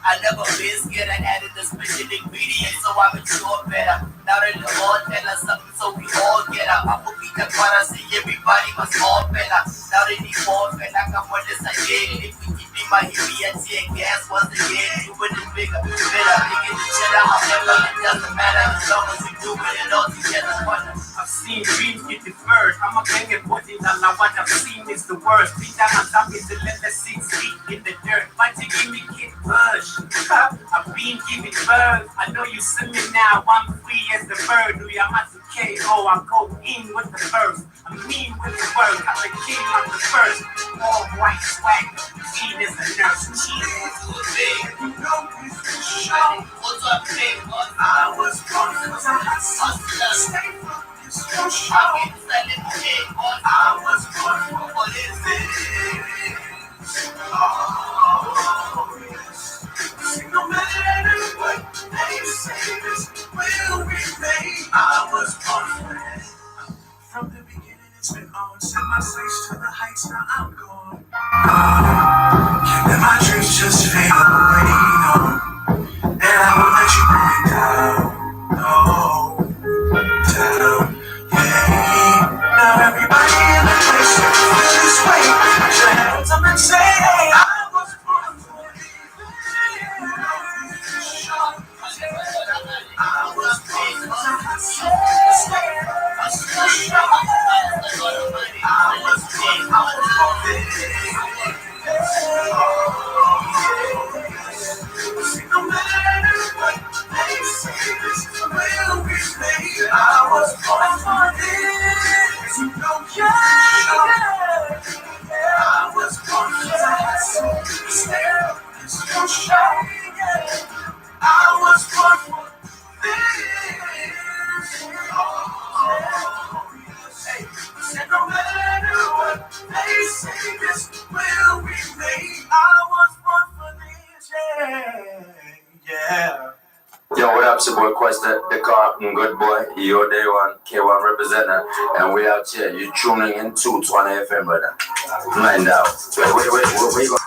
I never been scared, I added the special ingredient, so I mature better. Now that the Lord tell us something, so we all get up. I'm gonna beat the I see everybody must all better. Now they need more better, come on this again. If we keep in my heavy and tear gas once again, do it bigger, better, bigger the cheddar, however, it doesn't matter, as long as we do it all together, partner. I've seen dreams get deferred. I'm a gang and body, now what I've seen is the worst. Beat down on top is the leather 6 feet in the dirt. Why you give me get pushed? I've been giving birth. I know you see me now, I'm free as the bird. Do you have to KO? I go in with the first. I'm mean with the word. I'm the king, I'm the first. All white swag, mean as a nurse. Cheers to a big, you know this is show. What's up, big? I was born because I had hustler. Stay from this show. I was born for what is it? Oh, yes. See, no matter what they say, this will remain. I was born for it. From the beginning, it's been on. Set my sights to the heights, now I'm gone. And my dreams just fade away, no. And I won't let you bring me down, no. Down, yeah. Now everybody in the place feels this way. Put your hands up and say, hey, I was born for it. I was born for it. I was born for it. No matter what they say, this will be made. I was born for this. You know, I was born because I had so stare. It's no shame. I was born for this. Oh, hey, said no matter what they say, this will be made. I was born for this. Yeah. Yo, what up, it's your boy Questa, the car, good boy, your day one, K1 representative, and we out here, you tuning into Tshwane FM, brother. Mind out. Wait, you go?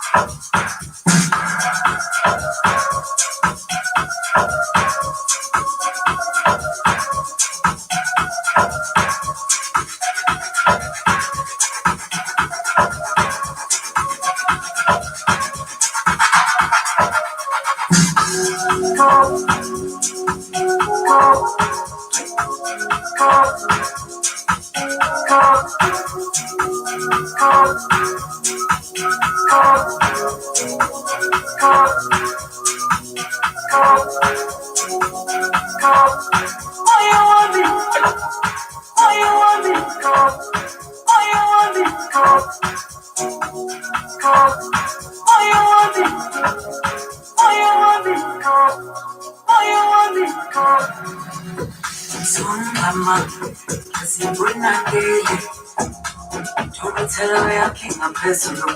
Phezulu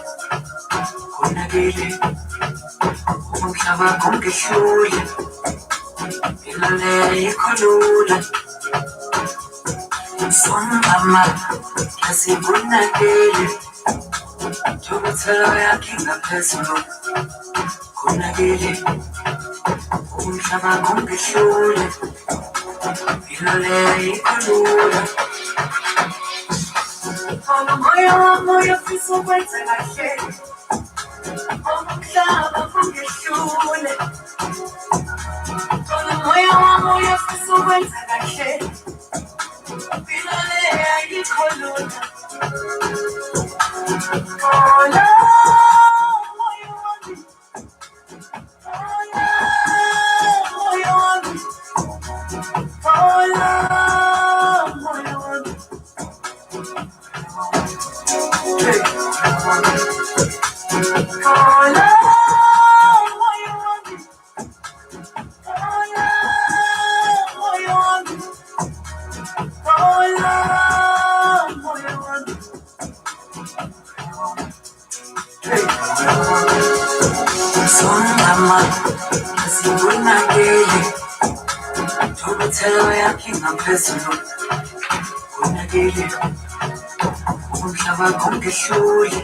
konakele umhlaba konke hlule ilale ikhulula somama asibonakele thokothela yakhe ngaphezulu konakele umhlaba konke hlule ilale ikhulula moya fiso kwenze kahle umhlaba kungehlule moya fiso kwenze kahle bilale ayikholuna Mama, asingunakele Ukuthela yakhe ngaphezulu Kunakele Umhlaba kungehluli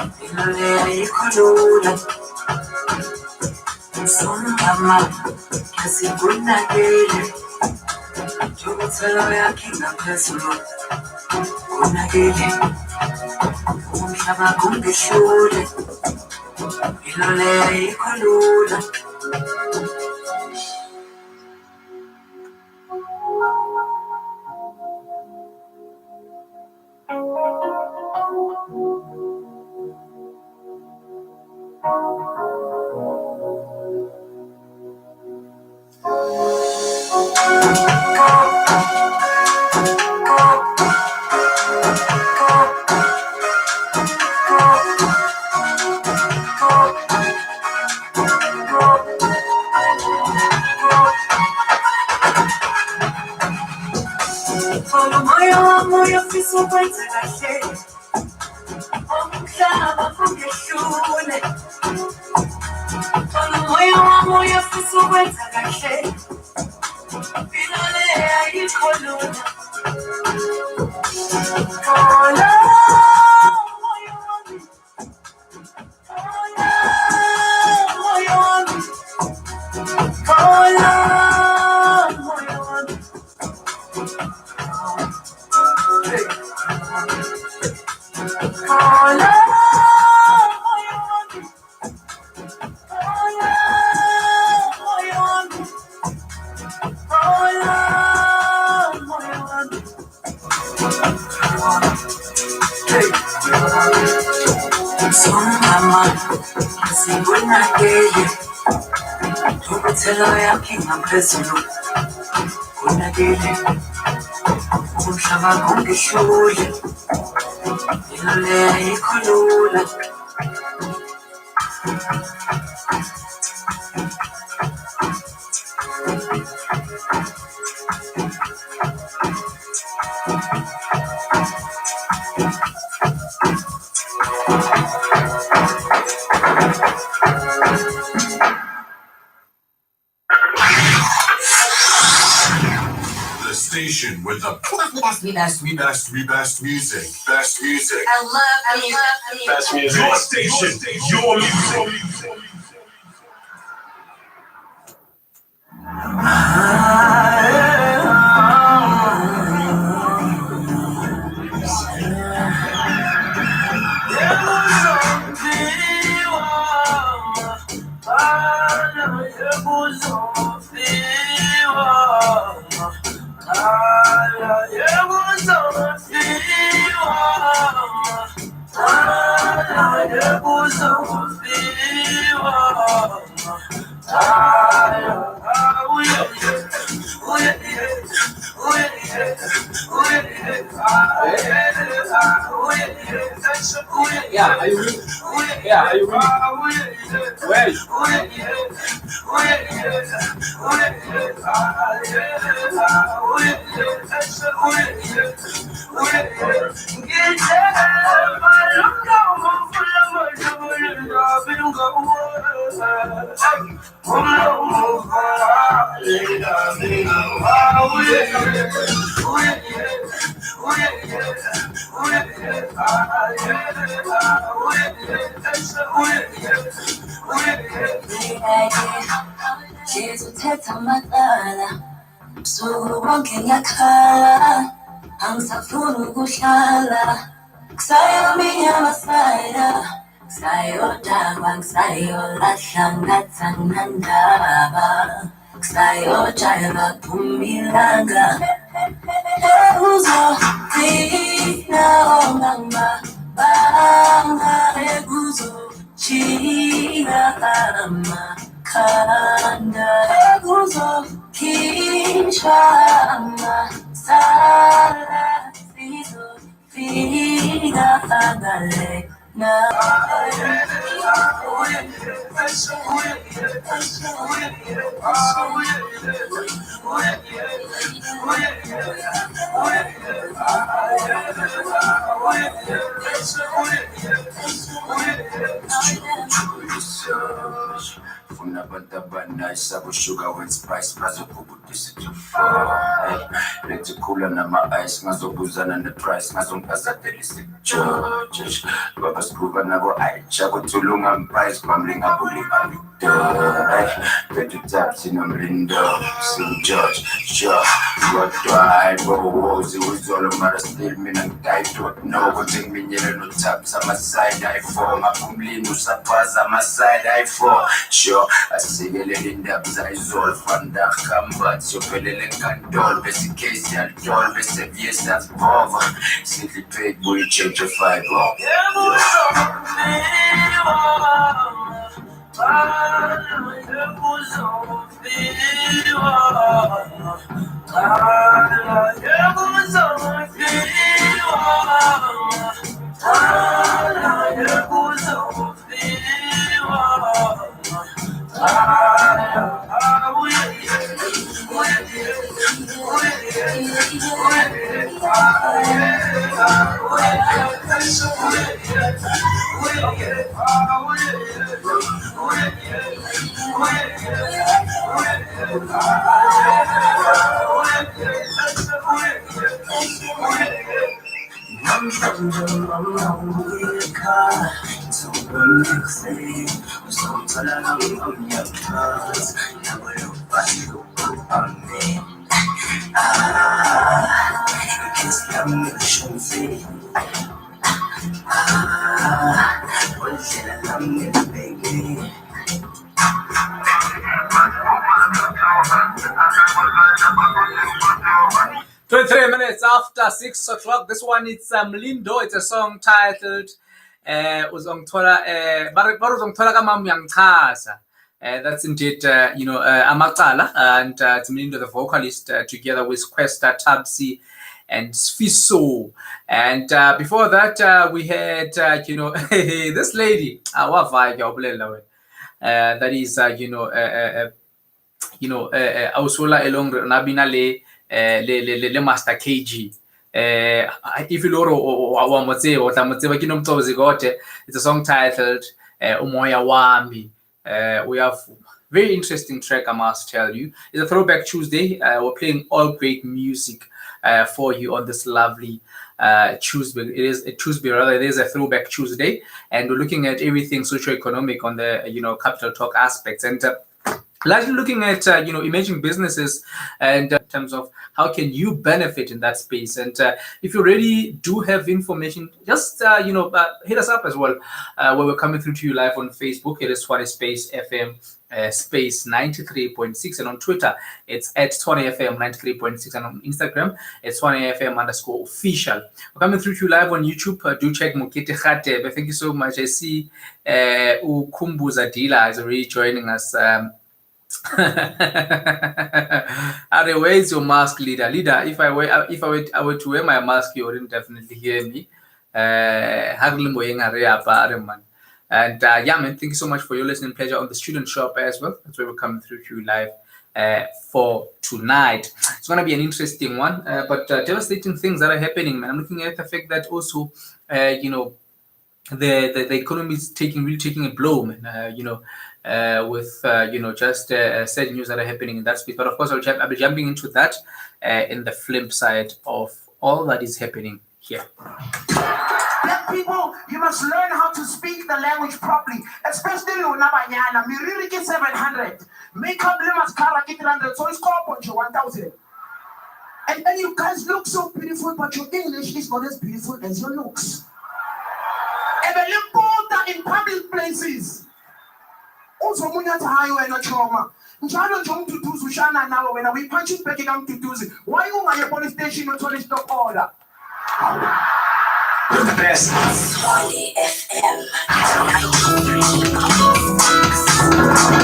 Impilo le ayikho lula Mama, asingunakele Ukuthela yakhe ngaphezulu Kunakele Umhlaba kungehluli Impilo le ayikho lula Moya fiso kwenza kahle Omhlaba kungehlule Moya fiso kwenza kahle Impilo le ayikho lula Khona moya wami Khona moya wami Khona moya wami Khona moya wami Khona moya wami Khona moya wami Mama, asingunakele Ukuthela yakhe ngaphezulu Kunakele Umhlaba kungehluli Impilo le ayikho lula The station with the best music. Best music. I love music. Best music. Your station. Your music. Yeah, are you ready? Yeah, are you ready? Where? Uthetha amaqala busuku bonke ngiyakhala angisafuni ukuhlala kusayomini amasaya kusayodakwa ngisayolahla ngathi anginandaba kusayojayela phuma ilanga ekuzofina ongangibabanga ekuzojika amakhanda ekuzokhishwa amasala sizofika ngale na kunabantabana isabusugar with spice bazokubudisa to let's cool on my ice ngazobuzana neprice ngazongazatelisa George baba sikuba nabo ayicha kuthulunga price kwamlinga bulima betu taxi nomlindo St. George sure kodwa ayibowozi uzolo mara still mina ngidayidwa no kuthi ngiminyele no taps ama-side i4 ngapumlini usaphaza ama-side i4 sure asikelele indaba zayizolo fanda hamba siyophelele enkantolo bese icase yalidolo bese vyesazibova sidli paid buyi change 5 minutes after 6 o'clock. This one is Lindo. It's a song titled uzongithola kama uyangchaza. That's indeed Amacala and Lindo the vocalist together with Questa, Tabsi and Sfiso. And before that we had this lady that is Ausula Elong Nabina le Master KG. If you know it's a song titled Umoya Wami. We have very interesting track, I must tell you. It's a Throwback Tuesday. We're playing all great music for you on this lovely Tuesday. It is a Tuesday, rather. It is a Throwback Tuesday, and we're looking at everything socio-economic on the Capital Talk aspects, and largely looking at emerging businesses and in terms of how can you benefit in that space. And if you really do have information, just hit us up as well, where we're coming through to you live on Facebook. It is Tshwane Space FM space 93.6, and on Twitter it's at Tshwane FM 93.6, and on Instagram it's Tshwane FM _official. We're coming through to you live on YouTube. Do check Mokete Radebe. Thank you so much. I see Ukumbuza Dila is already joining us. Are, where's your mask, leader? Leader, if I were to wear my mask, you wouldn't definitely hear me. And man, thank you so much for your listening pleasure on the Student Shop as well. That's where we're coming through to you live for tonight. It's going to be an interesting one, but devastating things that are happening, man. I'm looking at the fact that also, the economy is really taking a blow, man. With just sad news that are happening in that space. But of course, I'll be jumping into that in the flip side of all that is happening here. Young people, you must learn how to speak the language properly, especially Unabanyana. We really get 700. Make up Limas Kara get 100, so it's called 1,000. And then you guys look so beautiful, but your English is not as beautiful as your looks. And the important in public places. Also, Munyata Hayo and a trauma. Njano Jong to do Sushana now when we punch you back down to do it. Why you my police station or police stop order? The best. Tshwane FM 93.6.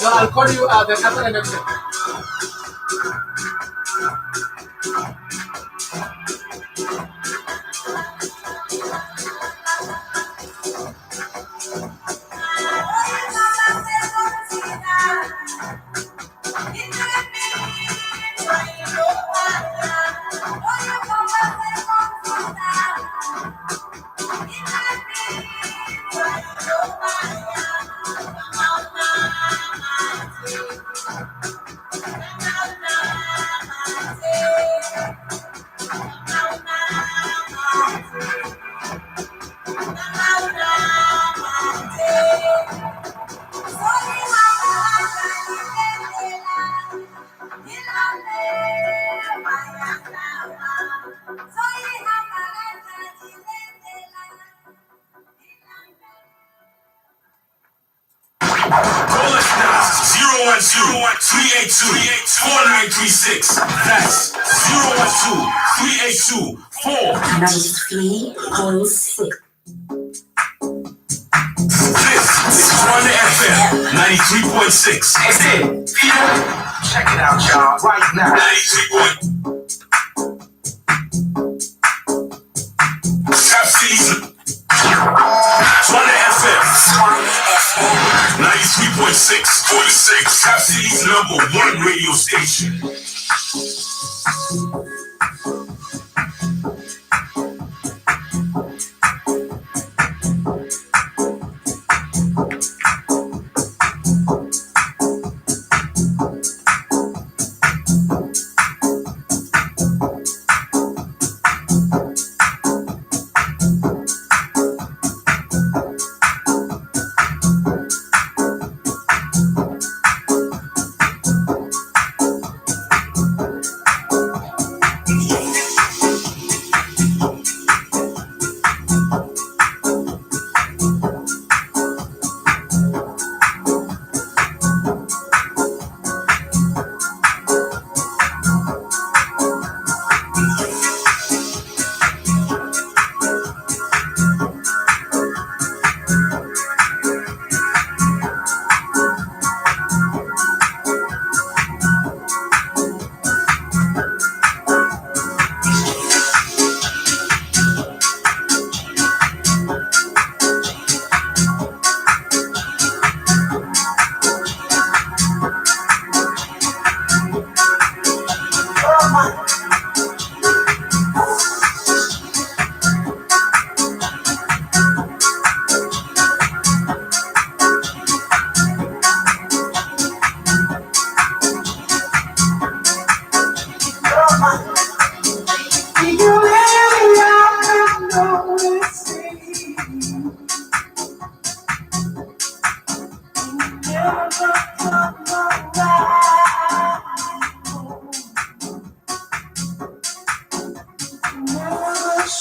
No, I'll call you the after an episode. Call us now, 010-382-4936. That's 012-382-4. 93.6. This is Tshwane FM 93.6. Hey, Peter, check it out, y'all, right now. 93. Cap City's Tshwane FM 93.6. 46. Cap City's #1 radio station.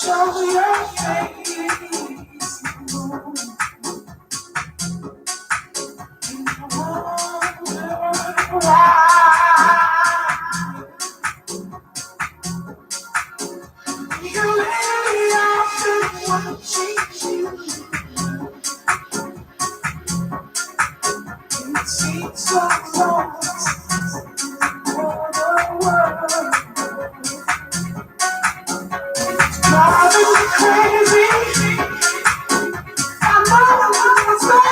Show your face. You really are watching you. It seems so close for the world. Driving me crazy. I know what's going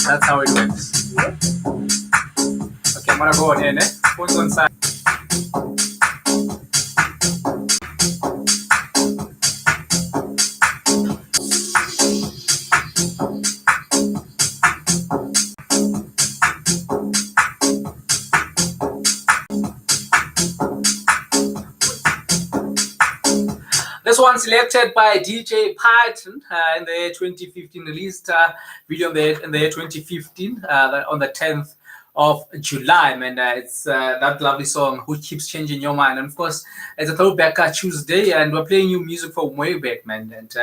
That's how it works. Okay, I'm gonna go ahead, eh? Phone's on side. one selected by DJ Python in the year 2015, released video in the year 2015 on the 10th of July, man. It's that lovely song, Who Keeps Changing Your Mind. And of course, it's a throwback Tuesday, and we're playing new music from way back, man. And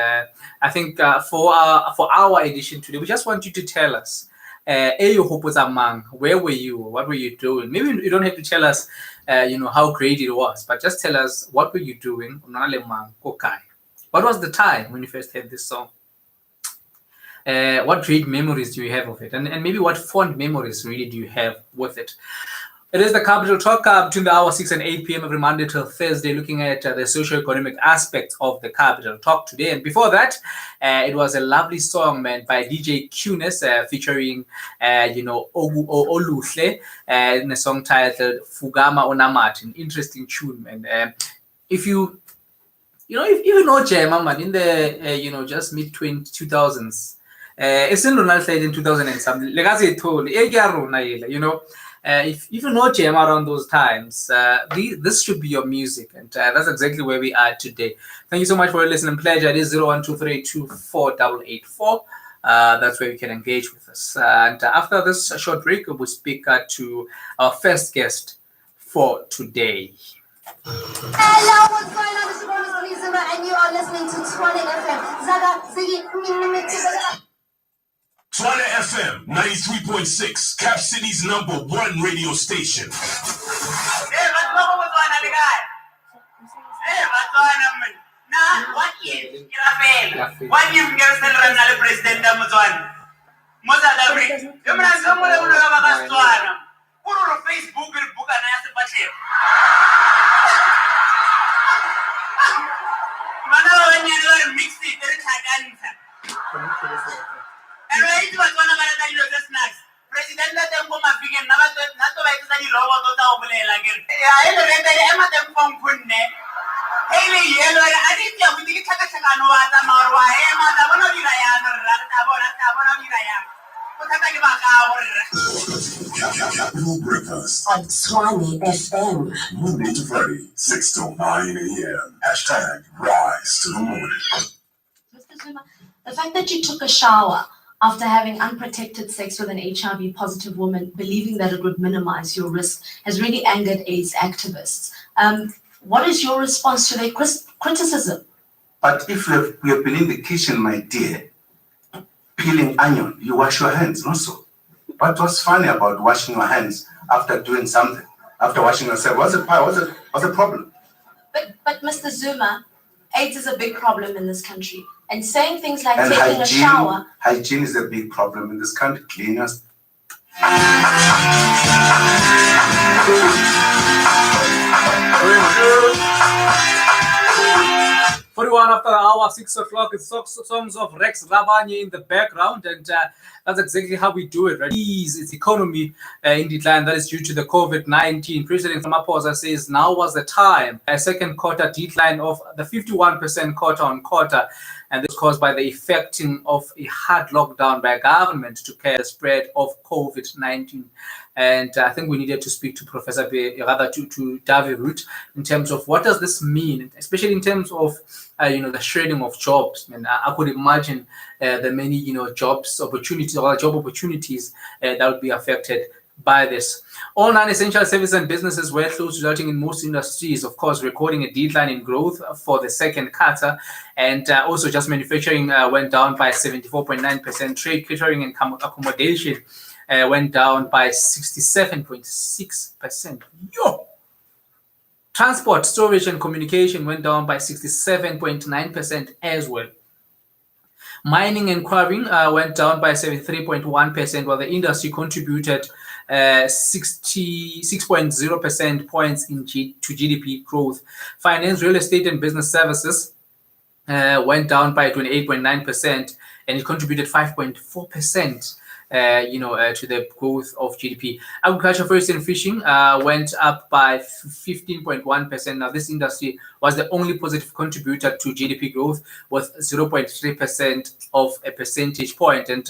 I think for our edition today, we just want you to tell us, where were you? What were you doing? Maybe you don't have to tell us, how great it was, but just tell us, what were you doing? What was the time when you first heard this song? What great memories do you have of it? And maybe what fond memories really do you have with it? It is the Capital Talk between the hour 6 and 8 p.m. every Monday till Thursday, looking at the socio-economic aspects of the Capital Talk today. And before that, it was a lovely song, man, by DJ Qness, featuring, Ogu Oluhle, in a song titled Fugama Onamat, an interesting tune, man. If you know Jema, man, in the, just mid-2000s, it's in Ronald said in 2000 and something, if you know Jam around those times, this should be your music, and that's exactly where we are today. Thank you so much for your listening pleasure. It is 0123248884. That's where you can engage with us. And after this short break, we'll speak to our first guest for today. Hello, what's going on? This is Bonus and you are listening to Tshwane FM. Zaga, Ziggy, Tshwane FM 93.6, Cap City's #1 radio station. And right to one of the snacks. President let them come up again. Not to like the lower to Taubele again. I read the Emma them from Punne. Haley yellow, I didn't know we did Takano Marwa, Emma, Tabonodian, Capital Breakfast on Tshwane FM. Monday to Friday, 6 to 9 a.m. #Rise to the morning. Mr. Zuma, the fact that you took a shower after having unprotected sex with an HIV positive woman, believing that it would minimize your risk, has really angered AIDS activists. What is your response to their criticism? But if we have been in the kitchen, my dear, peeling onion, you wash your hands, not so. What was funny about washing your hands after doing something, after washing yourself? What's the problem? But Mr. Zuma, AIDS is a big problem in this country. And saying things like and taking a shower. Hygiene is a big problem in this country. Clean your 41 after the hour, 6 o'clock. It's songs of Rex Rabanye in the background, and that's exactly how we do it, right? It's economy in decline. That is due to the COVID-19. President Ramaphosa says now was the time. A second quarter decline of the 51% quarter on quarter, and this caused by the effecting of a hard lockdown by government to curb the spread of COVID-19. And I think we needed to speak to Professor to David Root in terms of what does this mean, especially in terms of the shredding of jobs. And I could imagine the many jobs opportunities or job opportunities that would be affected by this. All non-essential services and businesses were closed, resulting in most industries, of course, recording a decline in growth for the second quarter. And also just manufacturing went down by 74.9%. Trade, catering, and accommodation went down by 67.6%. Transport, storage, and communication went down by 67.9% as well. Mining and quarrying went down by 73.1%, while the industry contributed 66.0% points to GDP growth. Finance, real estate, and business services went down by 28.9%, and it contributed 5.4% to the growth of GDP. Agriculture, forestry, and fishing went up by 15.1%. Now, this industry was the only positive contributor to GDP growth, with 0.3% of a percentage point. And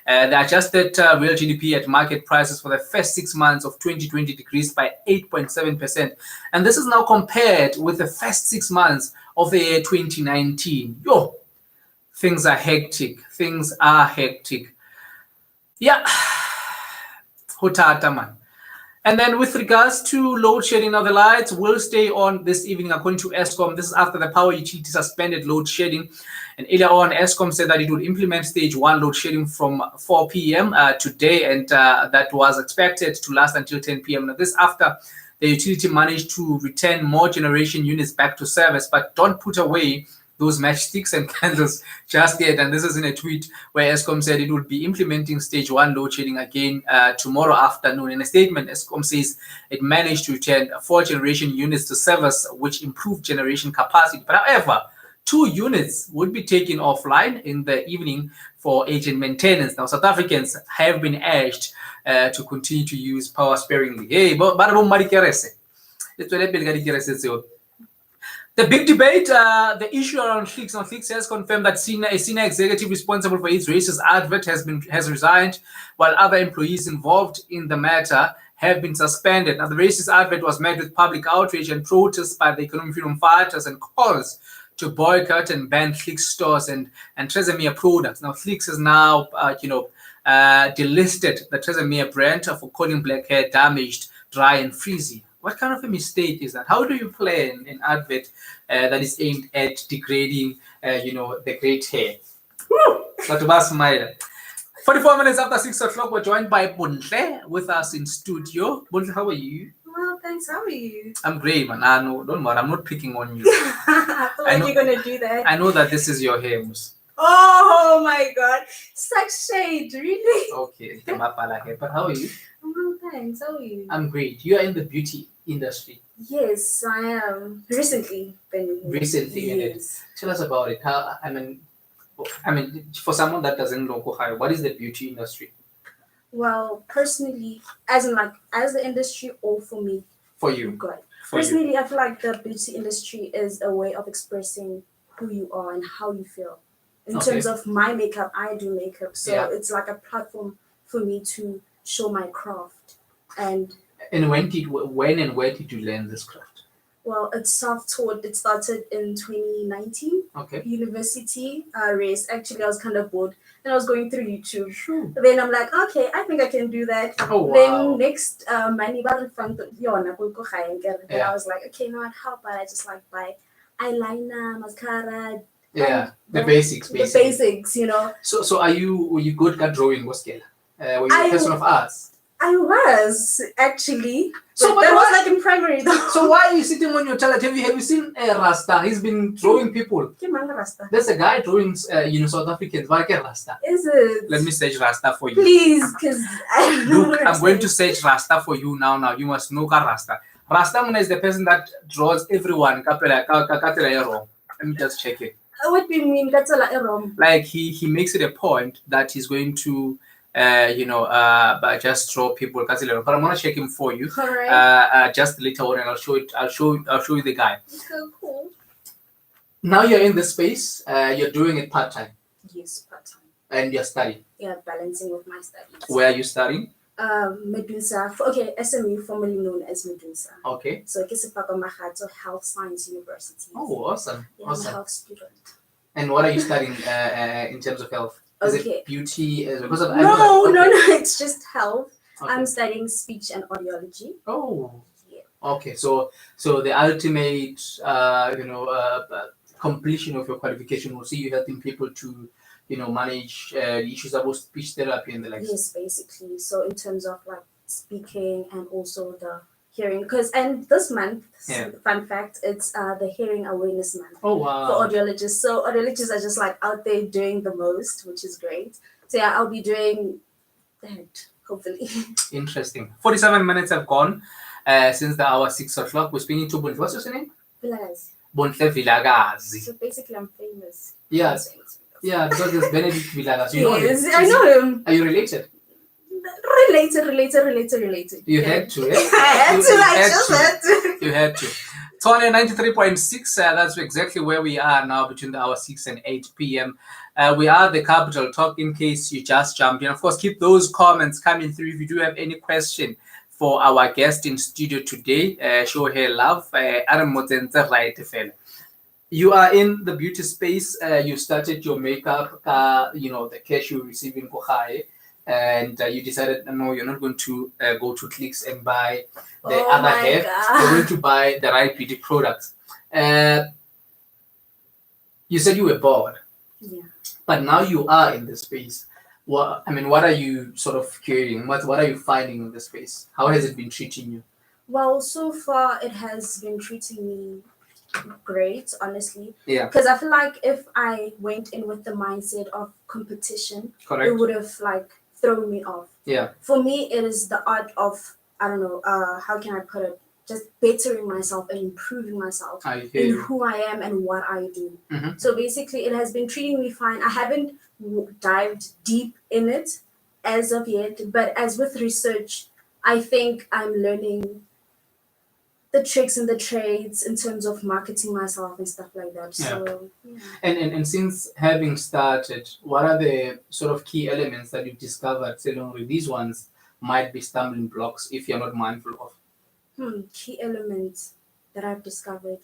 the adjusted real GDP at market prices for the first 6 months of 2020 decreased by 8.7%. And this is now compared with the first 6 months of the year 2019. Things are hectic. Yeah, hotata man. And then with regards to load shedding, now the lights will stay on this evening according to Eskom. This is after the power utility suspended load shedding. And earlier on, Eskom said that it would implement stage 1 load shedding from 4 p.m. Today, and that was expected to last until 10 p.m. Now this after the utility managed to return more generation units back to service, but don't put away those matchsticks and candles just yet. And this is in a tweet where Eskom said it would be implementing stage 1 load shedding again tomorrow afternoon. In a statement, Eskom says it managed to return 4 generation units to service, which improved generation capacity. But however, 2 units would be taken offline in the evening for agent maintenance. Now, South Africans have been urged to continue to use power sparingly. Hey, the big debate, the issue around Flix. Now, Flix has confirmed that a senior executive responsible for its racist advert has resigned, while other employees involved in the matter have been suspended. Now, the racist advert was met with public outrage and protests by the economic freedom fighters and calls to boycott and ban Flix stores and Tshwane products. Now, Flix has now, delisted the Tshwane brand for calling black hair damaged, dry, and frizzy. What kind of a mistake is that? How do you plan an advert that is aimed at degrading, the great hair? That was smile. 44 minutes after 6 o'clock, we're joined by Bontle with us in studio. Bontle, how are you? Well, thanks. How are you? I'm great, man. No, don't worry. I'm not picking on you. I feel like you're going to do that. I know that this is your hair, Mus. Oh, my God. Such shade, really? Okay. But how are you? Well, thanks. How are you? I'm great. You are in the beauty industry. Yes, I am. Recently in it. Tell us about it. I mean, for someone that doesn't know Kohai, what is the beauty industry? Well, personally, as the industry or for me? For you. God. Personally, I feel like the beauty industry is a way of expressing who you are and how you feel. In terms of my makeup, I do makeup. So it's like a platform for me to show my craft. And when and where did you learn this craft? Well, it's self-taught. It started in 2019. Okay. University race. Actually, I was kind of bored. Then I was going through YouTube. Sure. Then I'm like, okay, I think I can do that. Oh, wow. Then next, and I was like, okay, no, how about I just like buy eyeliner, mascara. Yeah, the basics. The basics, So were you good at drawing? Were you a person of arts? I was actually. So that was like in primary though. So why are you sitting on your talent? Have you seen Rasta? He's been drawing people. Rasta. There's a guy drawing South Africans. Why Rasta? Is it? Let me search Rasta for you. Please, because I'm going to search Rasta for you now. You must know Rasta. Rasta is the person that draws everyone. Let me just check it. What do you mean? Like he makes it a point that he's going to just draw people. But I'm gonna check him for you. Right. Just later on, and I'll show you the guy. So cool. Now you're in the space. You're doing it part time. Yes, part time. And you're studying. Yeah, balancing with my studies. Where are you studying? Medusa. Okay, SMU, formerly known as Medusa. Okay. So Kisipaka Health Science University. Oh, awesome. Yeah, awesome. I'm a health student. And what are you studying in terms of health? Is it beauty? No, it's just health. Okay. I'm studying speech and audiology. Oh. Yeah. Okay, so the ultimate, completion of your qualification will see you helping people to, manage the issues about speech therapy and the like. Yes, basically. So in terms of like speaking and also the hearing, and this month, fun fact, it's the hearing awareness month. Oh wow! For audiologists. So audiologists are just like out there doing the most, which is great. So yeah, I'll be doing that hopefully. Interesting. 47 minutes have gone since the hour 6 o'clock. We're speaking to Bontle. What's your name? Vilagazi. Bontle Vilagazi. So basically, I'm famous. Yes. Yeah, because there's Benedict Vilagazi. Yes, I know him. Are you related? related. You yeah. had to, eh? I had to, I just had to. You had to. Tshwane 93.6, that's exactly where we are now between the hour 6 and 8 p.m. We are the Capital Talk in case you just jumped in. Of course, keep those comments coming through. If you do have any question for our guest in studio today, show her love. You are in the beauty space. You started your makeup, the cash you're receiving for high, and you decided, no, you're not going to go to Clicks and buy the other hair. You're going to buy the right beauty products. You said you were bored, but now you are in the space. What are you sort of curating? What are you finding in the space? How has it been treating you? Well, so far it has been treating me great, honestly. Yeah. Because I feel like if I went in with the mindset of competition, Correct. it would have like thrown me off. Yeah. For me, it is the art of, I don't know, how can I put it? Just bettering myself and improving myself in who I am and what I do. Mm-hmm. So basically, it has been treating me fine. I haven't dived deep in it as of yet, but as with research, I think I'm learning the tricks and the trades in terms of marketing myself and stuff like that. So yeah. And since having started, what are the sort of key elements that you've discovered? These ones might be stumbling blocks if you're not mindful of. Key elements that I've discovered.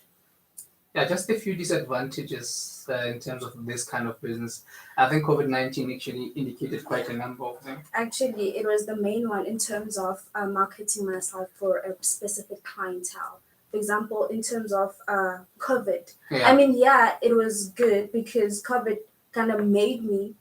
Yeah, just a few disadvantages in terms of this kind of business. I think COVID-19 actually indicated quite a number of them. Actually, it was the main one in terms of marketing myself for a specific clientele. For example, in terms of COVID. Yeah. I mean, yeah, it was good because COVID kind of made me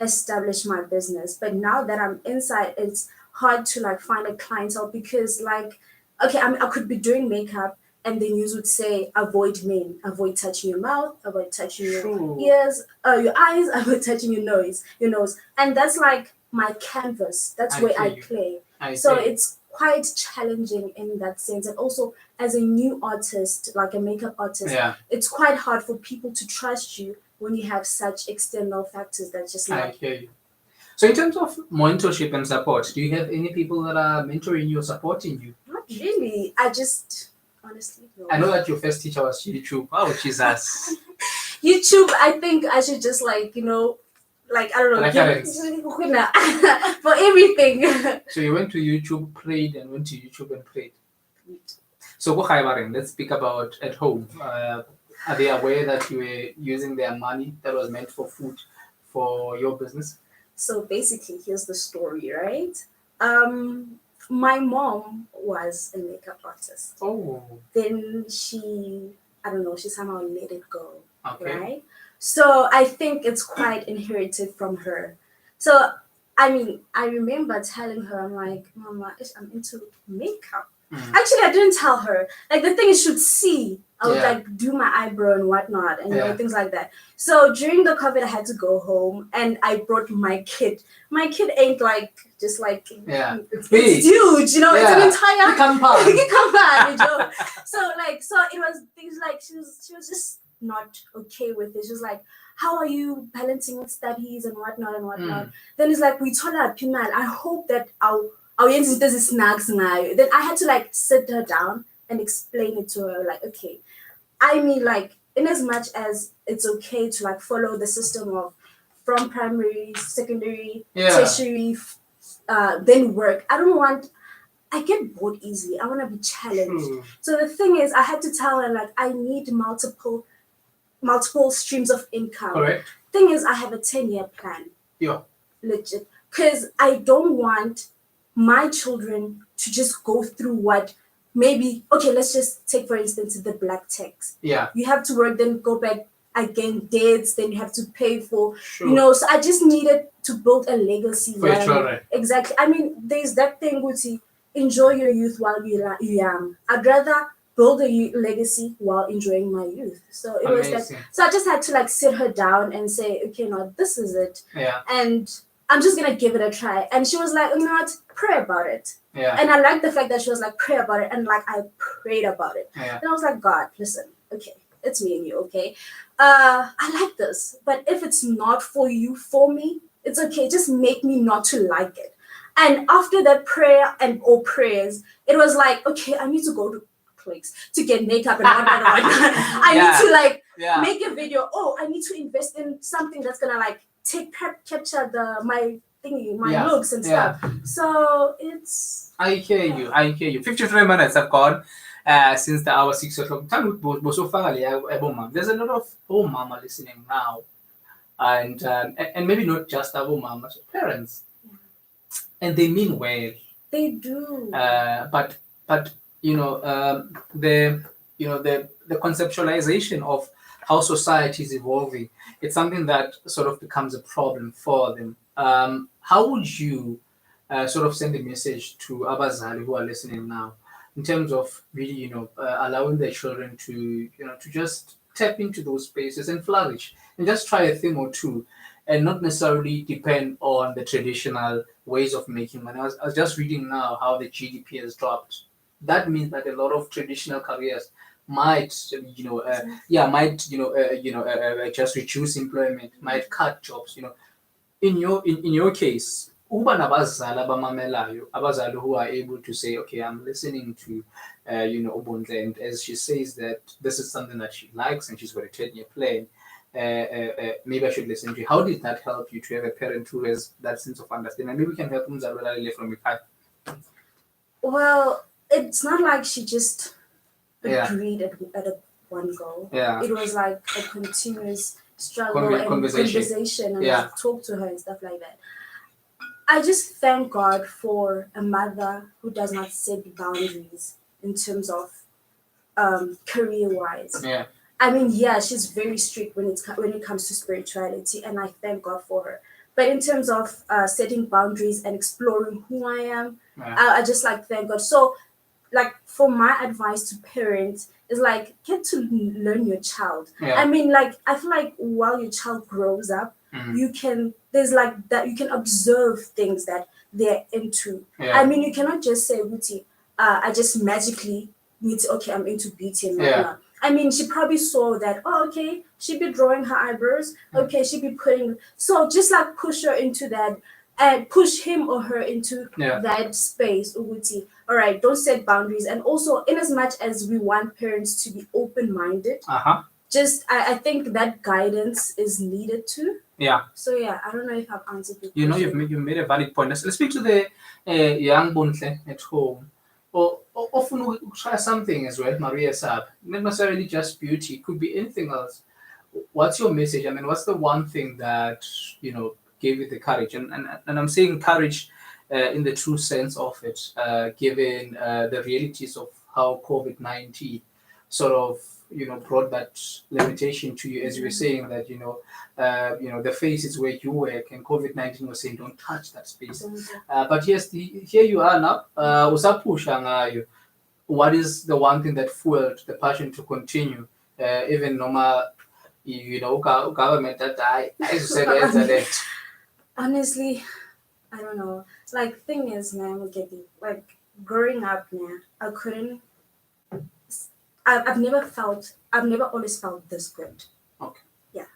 establish my business. But now that I'm inside, it's hard to like find a clientele because like, okay, I could be doing makeup, and the news would say, avoid men, avoid touching your mouth, avoid touching your ears, your eyes, avoid touching your nose. And that's like my canvas. That's where I play. So it's quite challenging in that sense. And also as a new artist, like a makeup artist, it's quite hard for people to trust you when you have such external factors that just not. I hear you. So in terms of mentorship and support, do you have any people that are mentoring you or supporting you? Not really. I just... honestly, no. I know that your first teacher was YouTube. Oh, Jesus. YouTube, I think I should just I don't know, for everything. So you went to YouTube, prayed, and went to YouTube and prayed. So let's speak about at home. Are they aware that you were using their money that was meant for food for your business? So basically, here's the story, right? My mom was a makeup artist. Oh. Then she somehow let it go. Okay. Right? So I think it's quite inherited from her. So, I mean, I remember telling her, I'm like, Mama, I'm into makeup. Actually, I didn't tell her. Like, the thing is, she should see. I would like do my eyebrow and whatnot and things like that. So during the COVID, I had to go home and I brought my kit. My kit ain't it's huge, it's an entire compound. So it was things like she was just not okay with it. She was like, how are you balancing with studies and whatnot? Then it's like, we told her, Pimal, I hope that our snacks now. Then I had to sit her down and explain it to her, okay, I mean, in as much as it's okay to follow the system of from primary, secondary, tertiary, then work. I get bored easily. I want to be challenged. So the thing is, I had to tell her I need multiple streams of income. Correct. Thing is, I have a 10-year plan. Yeah. Legit. Because I don't want my children to just go through what maybe, okay, let's just take, for instance, the black tax. Yeah. You have to work, then go back again, debts, then you have to pay for, so I just needed to build a legacy. For your children. Exactly. I mean, there's that thing, Guti, enjoy your youth while you're young. I'd rather build a legacy while enjoying my youth. So it was that. So I just had to sit her down and say, okay, no, this is it. Yeah. And I'm just going to give it a try. And she was like, you know what, pray about it. Yeah. And I like the fact that she was like, pray about it. And I prayed about it. Yeah. And I was like, God, listen, okay, it's me and you, okay? I like this. But if it's not for you, for me, it's okay. Just make me not to like it. And after that prayer or prayers, it was like, okay, I need to go to clicks to get makeup and whatnot. I need to like make a video. Oh, I need to invest in something that's gonna like capture my thingy, my looks and stuff. So it's. I hear you. 53 minutes have gone since the hour 6 o'clock. There's a lot of mama listening now, and maybe not just our mamas, parents, and they mean well. They do. But the conceptualization of how society is evolving, it's something that sort of becomes a problem for them. How would you sort of send a message to abazali who are listening now, in terms of really, allowing their children to just tap into those spaces and flourish and just try a thing or two, and not necessarily depend on the traditional ways of making money. I was just reading now how the GDP has dropped. That means that a lot of traditional careers might, just reduce employment, might cut jobs. In your case, uba nabazali abamamelayo, abazali who are able to say, okay, I'm listening to, Ubuntu, and as she says that this is something that she likes and she's got a 10-year plan. Maybe I should listen to you. How did that help you to have a parent who has that sense of understanding? Maybe we can help Umzalwelale from Ikai. Well, it's not like she just agreed at a one go. It was like a continuous struggle and conversation and talk to her and stuff like that. I just thank God for a mother who does not set boundaries in terms of career-wise. I mean, she's very strict when it comes to spirituality, and I thank God for her. But in terms of setting boundaries and exploring who I am, I just like thank God. So, like, for my advice to parents is like, get to learn your child. I mean, like, I feel like while your child grows up, you can observe things that they're into. I mean, you cannot just say, Wuti, I just magically need to, okay, I'm into beauty and whatnot. I mean, she probably saw that, okay, she'd be drawing her eyebrows, okay, she'd be putting, so just like push her into that, and push him or her into that space, Uguti. All right, don't set boundaries. And also, in as much as we want parents to be open-minded, I think that guidance is needed too. So I don't know if I've answered your question. You've made a valid point. Let's speak to the young Bontle at home. Or often we try something as well, Maria Saab. Not necessarily just beauty, it could be anything else. What's your message? I mean, what's the one thing that, gave you the courage? And I'm saying courage in the true sense of it, given the realities of how COVID-19 sort of, brought that limitation to you, as you were saying that, the face is where you work, and COVID-19 was saying, don't touch that space. But yes, here you are now, what is the one thing that fueled the passion to continue, even normal, government that I said that. Honestly, I don't know. Like, thing is, man, Mokete, like, growing up, man, I couldn't. I've never always felt this good. Okay. Yeah.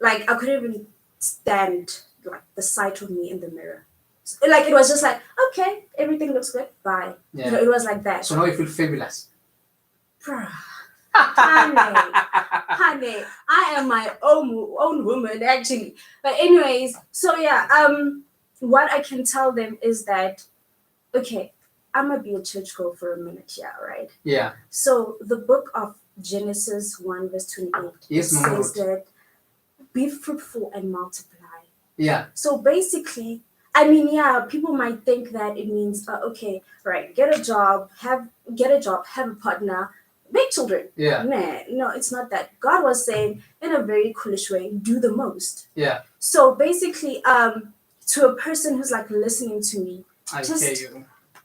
Like, I couldn't even stand, like, the sight of me in the mirror. Like, it was just like, okay, everything looks good, bye. It was like that. So now you feel fabulous. Bruh. Honey, I am my own woman, actually. But anyways, so what I can tell them is that, okay, I'm gonna be a church girl for a minute here, right? Yeah. So the book of Genesis 1 verse 28 says that be fruitful and multiply. Yeah. So basically, I mean, people might think that it means, okay, right, get a job, have a partner, make children. Yeah. Nah, no, it's not that. God was saying in a very coolish way, do the most. Yeah. So basically, to a person who's like listening to me, just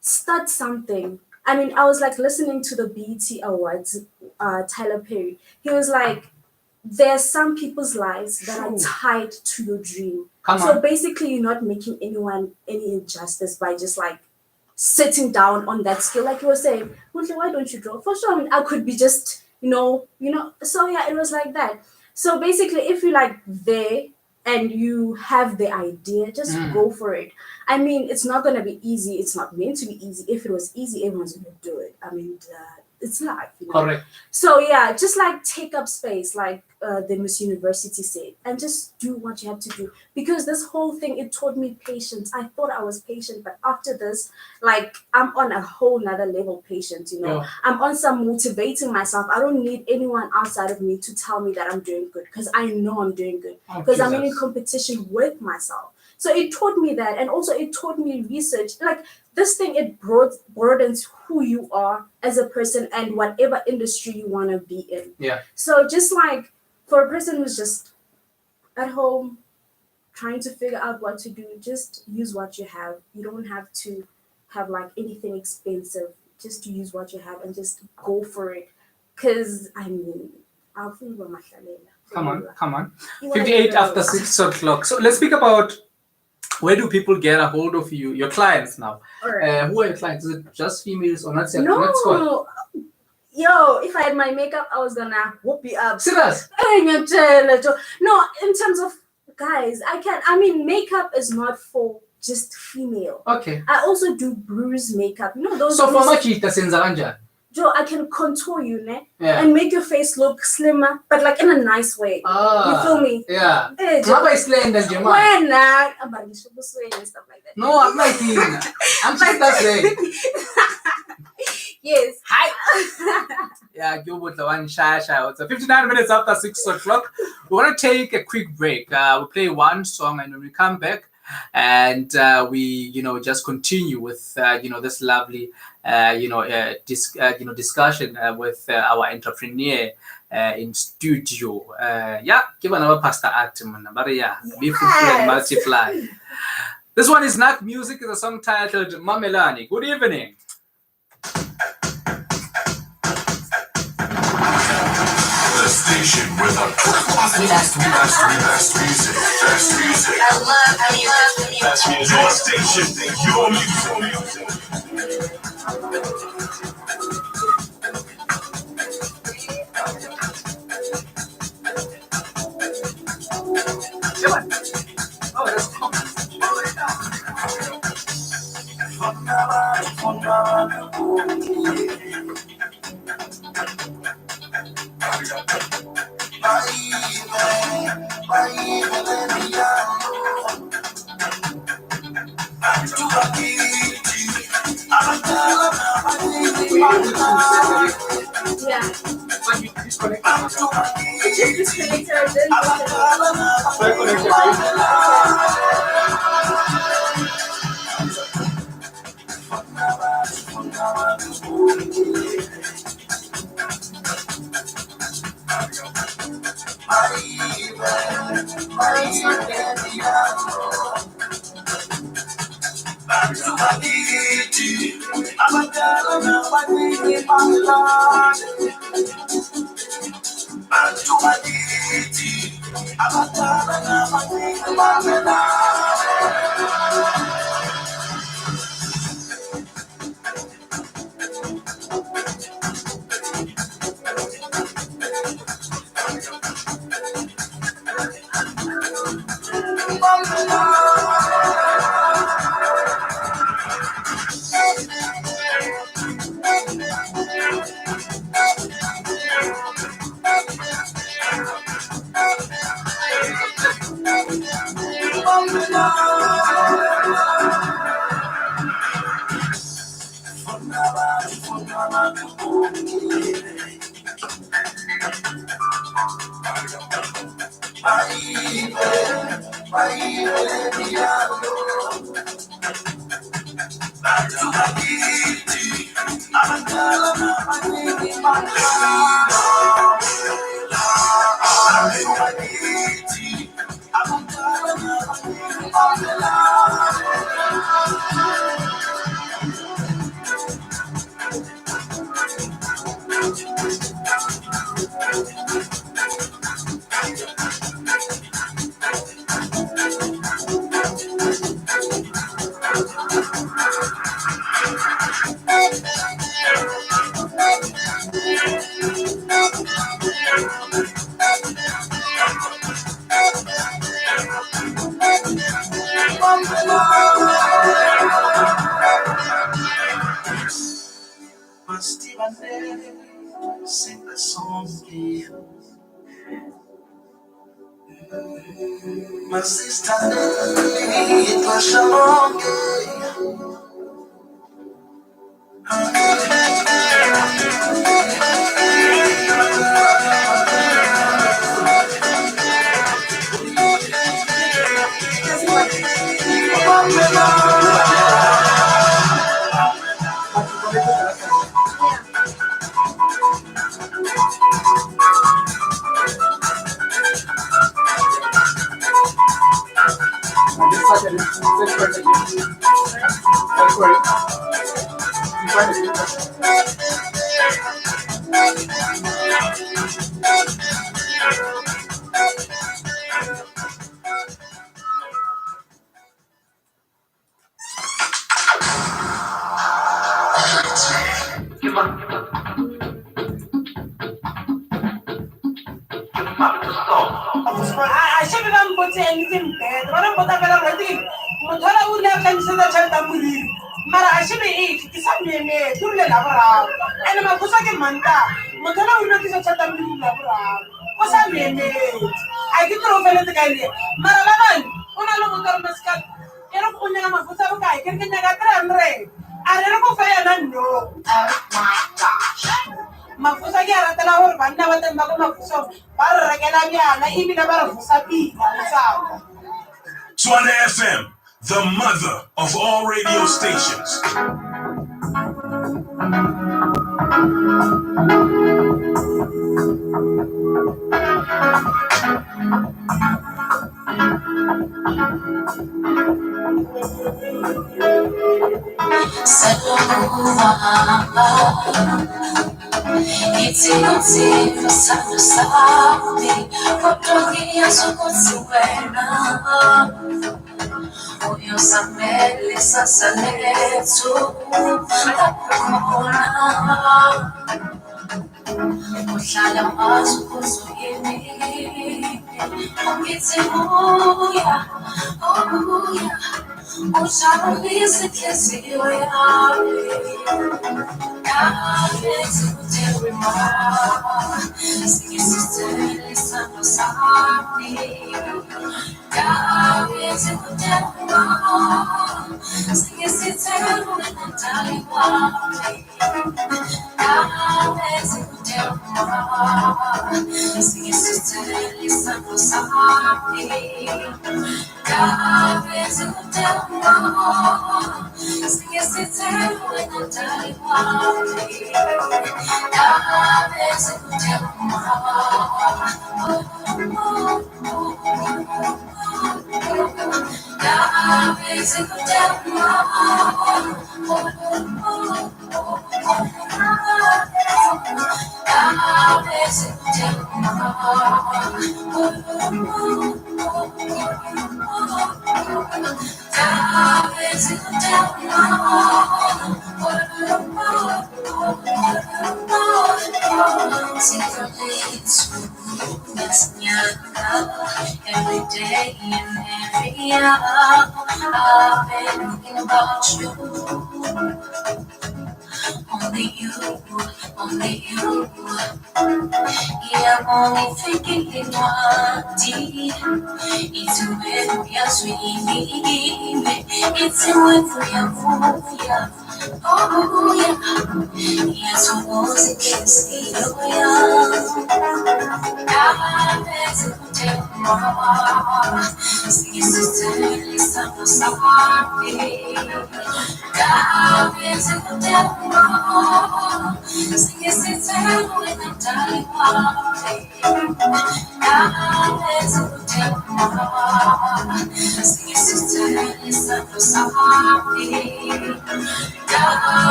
start something. I mean, I was like listening to the BET Awards, Tyler Perry. He was like, there's some people's lives that are tied to your dream. So basically, you're not making anyone any injustice by just like sitting down on that skill, like you were saying. Why don't you draw? For sure, I mean, I could be just, so it was like that. So basically, if you're like there and you have the idea, just go for it. I mean, it's not going to be easy. It's not meant to be easy. If it was easy, everyone's going to do it. I mean, it's life, you know. Correct. So yeah, just like take up space, like the Miss University said, and just do what you have to do. Because this whole thing, it taught me patience. I thought I was patient, but after this, like I'm on a whole nother level patient, you know. Yeah. I'm on some motivating myself. I don't need anyone outside of me to tell me that I'm doing good, because I know I'm doing good, because I'm in competition with myself. So it taught me that, and also it taught me research. Like this thing, it broadens who you are as a person and whatever industry you want to be in. Yeah. So just like for a person who's just at home trying to figure out what to do, just use what you have. You don't have to have like anything expensive. Just use what you have and just go for it. Because I mean, I'll feel my Come on. 58 after 6 o'clock. So let's speak about, where do people get a hold of you, your clients now? Right. Who are your clients? Is it just females or not? No. Yo, if I had my makeup, I was gonna whoop you up. Serious? No, in terms of guys, makeup is not for just female. Okay. I also do bruise makeup. You know those. So for Machita Senzaranja? Joe, I can contour you, and make your face look slimmer, but like in a nice way. You feel me? Yeah. Hey, Joe. When stuff like that. No, I'm not saying. I'm just saying. Yes. Hi. Yeah, you with the one shy. So 59 minutes after 6 o'clock. We want to take a quick break. We'll play one song, and when we come back, and we just continue with this lovely discussion with our entrepreneur in studio. Give another pastor act, man. But yeah, be fruitful and multiply. This one is not music. It's a song titled Mamelani. Good evening. The station with the best music. I love music. Your station, your music. Oh, that's cool. My sister, it was a long day. I should have put anything bad. What about that already? Motala would have considered Chantamuri. Mara, I should eat. It's a name, to the Labra. And my Pusaka Manta. Motala would not be a Chantamuri Labra. What's that name? I get over the guy. Maravan, Una Mascat. Eropunama Pusaka, I can get a Andre. I don't know if I know. Mafusa ya tala hor banda wata mbago mafuso para regala bia na hivi na bara fusabi sawa. Tshwane FM, the mother of all radio stations. It's a sabe, português o consuela. O eu samele sasaleto, la procona. Uhlala mazu kuzuyini, ungithi buya, buya. Ushalise inhliziyo yami. Every day and every hour, I've been thinking about you. Only you, only you. Yeah, I'm only thinking in one deep. It's a way we are swimming. It's a way we are moving. Oh, yeah. Yeah, so once it gets the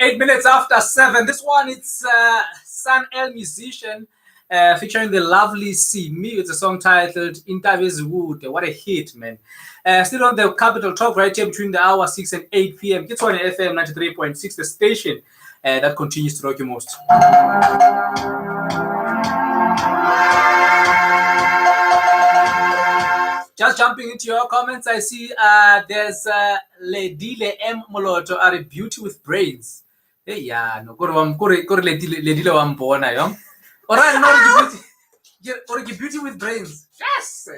8 minutes after 7. This one, it's Sun El Musician featuring the lovely Simi. It's a song titled Intabez Wood. What a hit, man. Still on the Capital Talk right here between the hour 6 and 8 p.m. Tshwane FM 93.6, the station that continues to rock you most. Just jumping into your comments, I see there's Ledile M. Moloto, are a beauty with brains. Hey, yeah, no, Ledile Wambona, yo. All right, no, beauty with brains. Yes.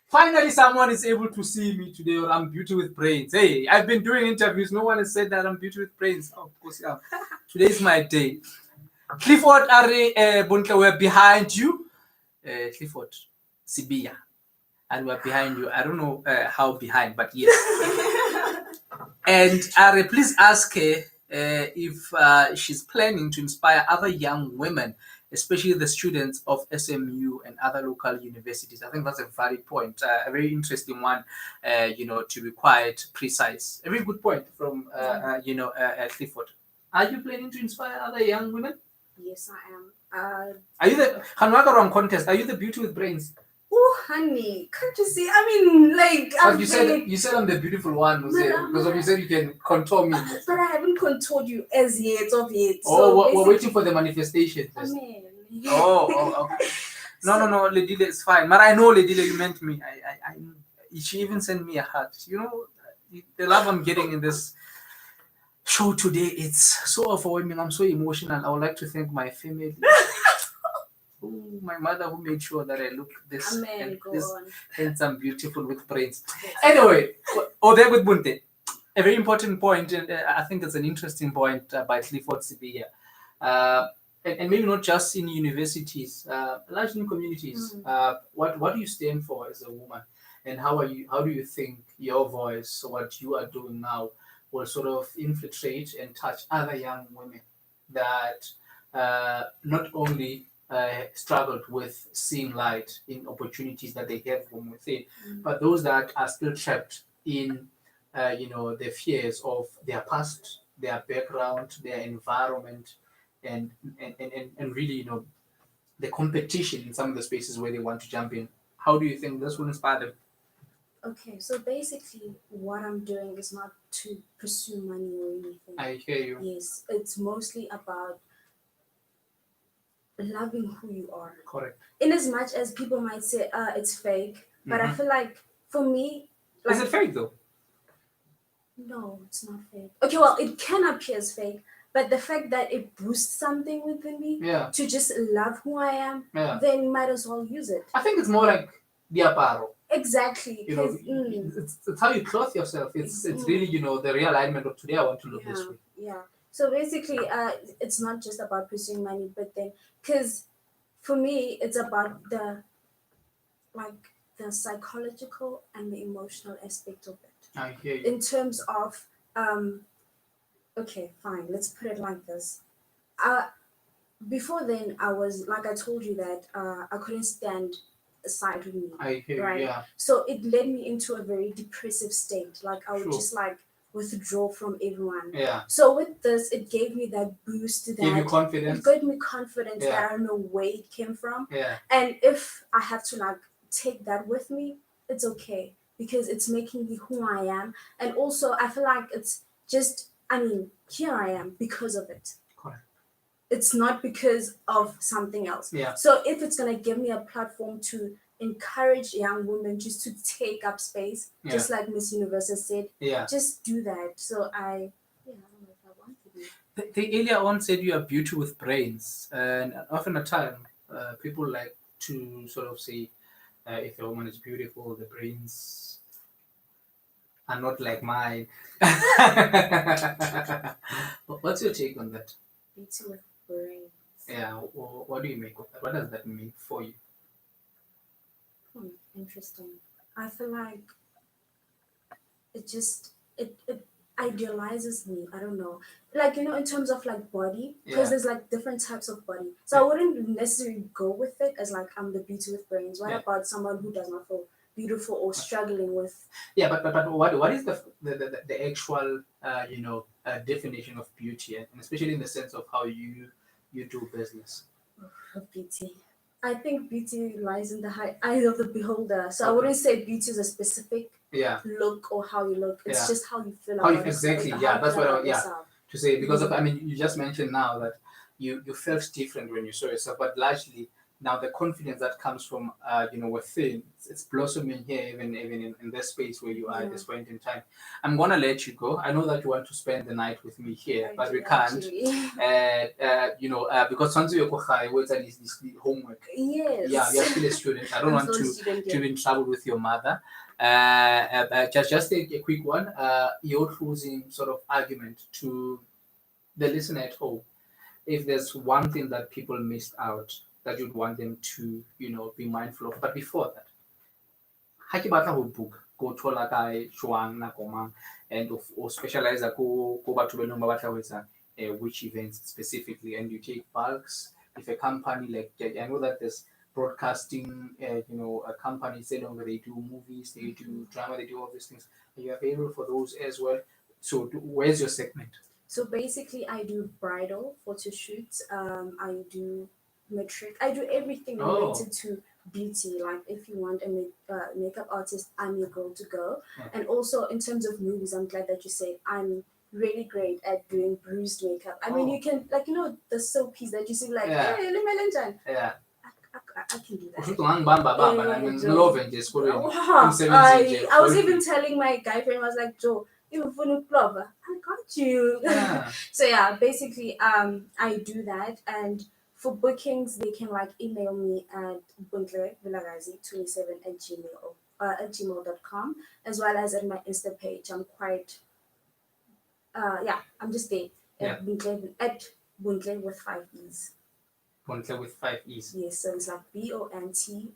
Finally, someone is able to see me today, or I'm beauty with brains. Hey, I've been doing interviews. No one has said that I'm beauty with brains. Oh, of course, yeah. Today's my day. Clifford Are Buntle, we're behind you. Clifford Sibia. And we're behind you. I don't know how behind, but yes. And Are, please ask her if she's planning to inspire other young women, especially the students of SMU and other local universities. I think that's a valid point, a very interesting one, to be quite precise. A very good point from, Clifford. Are you planning to inspire other young women? Yes, I am. Are you the Hanwaka contest? Are you the beauty with brains? Oh, honey, can't you see? I mean, like, but you said I'm the beautiful one, because you said you can contour me. But I haven't contoured you as yet, of yet. Oh, so we're waiting for the manifestation. I mean, yeah. Oh, okay. No, Ledile, it's fine. But I know, Ledile, you meant me. I she even sent me a heart. You know, the love I'm getting in this show today, it's so overwhelming. I'm so emotional. I would like to thank my family. My mother who made sure that I look this handsome, beautiful with brains. Yes. Anyway, there with Bunte. A very important point, and I think it's an interesting point by Clifford Sibia. And maybe not just in universities, largely in communities. What do you stand for as a woman, and how do you think your voice, what you are doing now, will sort of infiltrate and touch other young women that not only struggled with seeing light in opportunities that they have from within, but those that are still trapped in, the fears of their past, their background, their environment, and really, the competition in some of the spaces where they want to jump in. How do you think this will inspire them? Okay, so basically what I'm doing is not to pursue money or anything. I hear you. Yes, it's mostly about loving who you are. Correct. In as much as people might say it's fake, but I feel like for me, is it fake though? No, it's not fake. Okay, well, it can appear as fake, but the fact that it boosts something within me to just love who I am, then might as well use it. I think it's more like the apparel. Exactly. It's how you clothe yourself. It's really, the realignment of today I want to look this way. Yeah. So basically, it's not just about pursuing money, but then, because for me, it's about the psychological and the emotional aspect of it. I hear you. In terms of, okay, fine, let's put it like this. Before then, I was, like I told you that I couldn't stand aside with me. I hear right? you, yeah. So it led me into a very depressive state. Like I would just withdraw from everyone. Yeah. So with this, it gave me that boost. That gave you confidence. It gave me confidence that I don't know where it came from. Yeah. And if I have to take that with me, it's okay because it's making me who I am. And also, I feel like it's just, here I am because of it. Correct. It's not because of something else. Yeah. So if it's gonna give me a platform to encourage young women just to take up space, just like Miss Universe has said, just do that. So I don't know if I want to do. They earlier on said you are beauty with brains, and often at time people like to sort of say if a woman is beautiful, the brains are not like mine. What's your take on that? Beauty with brains. Yeah, what do you make of that? What does that mean for you? Interesting. I feel like it just it idealizes me. I don't know. In terms of body, because there's different types of body. So I wouldn't necessarily go with it as I'm the beauty with brains. What about someone who does not feel beautiful or struggling with. Yeah, but what is the actual definition of beauty, and especially in the sense of how you do business? Beauty. I think beauty lies in the eyes of the beholder. So I Okay. wouldn't say beauty is a specific Yeah. look or how you look. It's Yeah. just how you feel How you about exactly? yourself. Yeah, how that's you what feel I, about yeah yourself. to say, because of, I mean, you just mentioned now that you felt different when you saw yourself, but largely now the confidence that comes from within, it's blossoming here, even in this space where you are at this point in time. I'm gonna let you go. I know that you want to spend the night with me here, but we can't. Because once you're this homework. Yes. Yeah, you're still a student. I don't want to be in trouble with your mother. Just a quick one. Your closing sort of argument to the listener at home. If there's one thing that people missed out that you'd want them to, be mindful of. But before that, ha ke batla ho book go thola kae jwang nako mang, and or specialize ko batho ba leng ba batla ho etsa which events specifically, and you take bulks. If a company like, I know that there's broadcasting, companies, they do movies, they do drama, they do all these things. Are you available for those as well? So where's your segment? So basically, I do bridal photo shoots. I do metric. I do everything related to beauty. Like if you want a makeup artist, I'm your girl to go. Okay. And also in terms of movies, I'm glad that you say I'm really great at doing bruised makeup. I mean, you can the soapies that you see like, hey, Limelenjan. Yeah. I can do that. I was even telling my guy friend, I was like, Joe, even for no club, I got you. Yeah. So yeah, basically, I do that, and for bookings, they can like email me at buntlevilagazi27 at gmail.com, as well as at my Insta page. I'm quite, I'm just there at Buntle with 5 E's. Buntle with 5 E's. Yes, so it's like BONTLEEEE.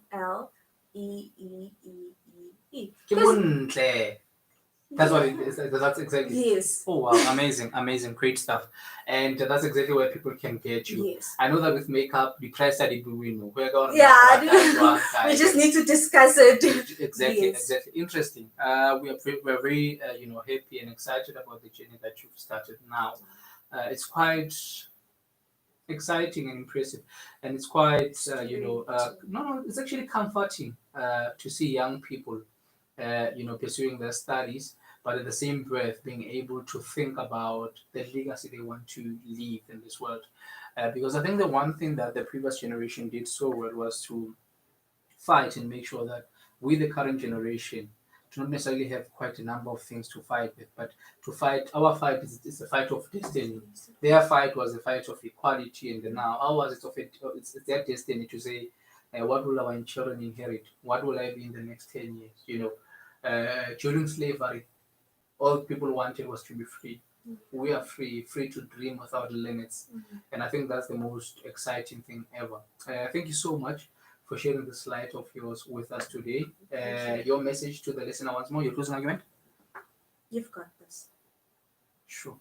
Buntle. That's what it is. That's exactly. Yes. Oh wow, amazing, great stuff. And that's exactly where people can get you. Yes. I know that with makeup, the price that we just need to discuss it. Exactly. Interesting. We're very happy and excited about the journey that you've started now. It's quite exciting and impressive, and it's quite it's actually comforting to see young people pursuing their studies, but at the same breath being able to think about the legacy they want to leave in this world. Because I think the one thing that the previous generation did so well was to fight and make sure that we, the current generation, do not necessarily have quite a number of things to fight with, but to fight, our fight is a fight of destiny. Their fight was a fight of equality, and now ours it's their destiny to say, what will our children inherit? What will I be in the next 10 years? During slavery, all people wanted was to be free. We are free to dream without limits. And I think that's the most exciting thing ever. Thank you so much for sharing this light of yours with us today. Your message to the listener once more, your closing argument? You've got this. Sure.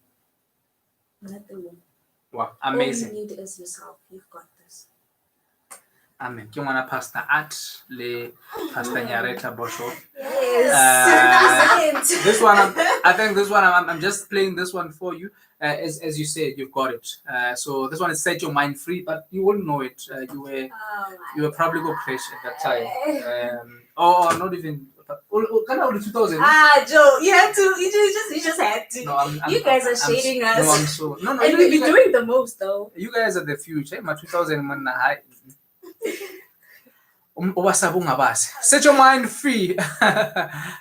Nothing more. Wow, amazing. All you need is yourself. You've got this. Amen. Ke ngwana Pastor Art le Pastor Nyareta Bosho. Yes. This one, I'm just playing this one for you. As you said, you've got it. So this one is Set Your Mind Free, but you wouldn't know it. You were probably go crash at that time. Not even. Kind of 2000. Joe, you had to. You just had to. No, you guys are shading us. No. And we've been doing the most though. You guys are the future. My 2000 man na high. Set Your Mind Free.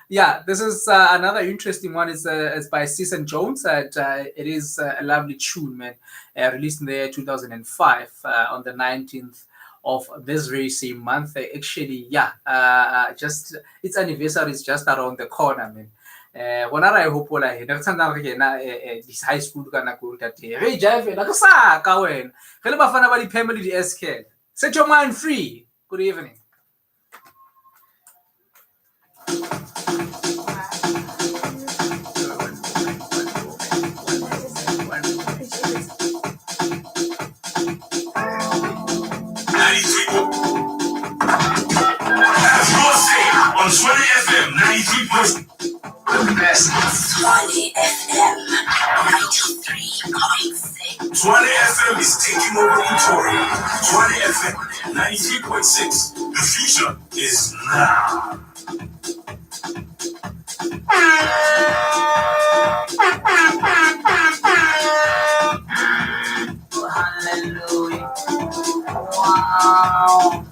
Yeah, this is another interesting one. It's by Season Jones. It is a lovely tune, man. Released in the year 2005 on the 19th of this very same month. Actually, just its anniversary is just around the corner, man. When I hope this high school kana go that hey jive la sa ka wena re le bafana ba di family di SK. Set Your Mind Free. Good evening. On FM is taking over Pretoria. Tshwane FM 93.6. The future is now. Hallelujah. Wow.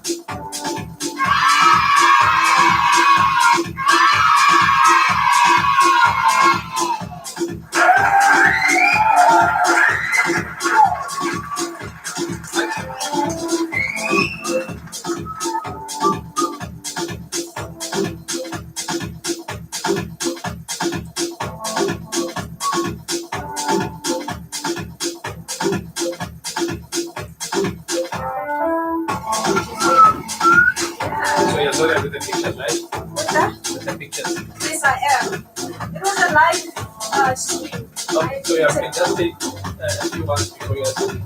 So you're sorry with the pictures, right? What's that? With the pictures. Yes, I am. It was a live stream. Oh, so you can just take a few months before you're sleeping.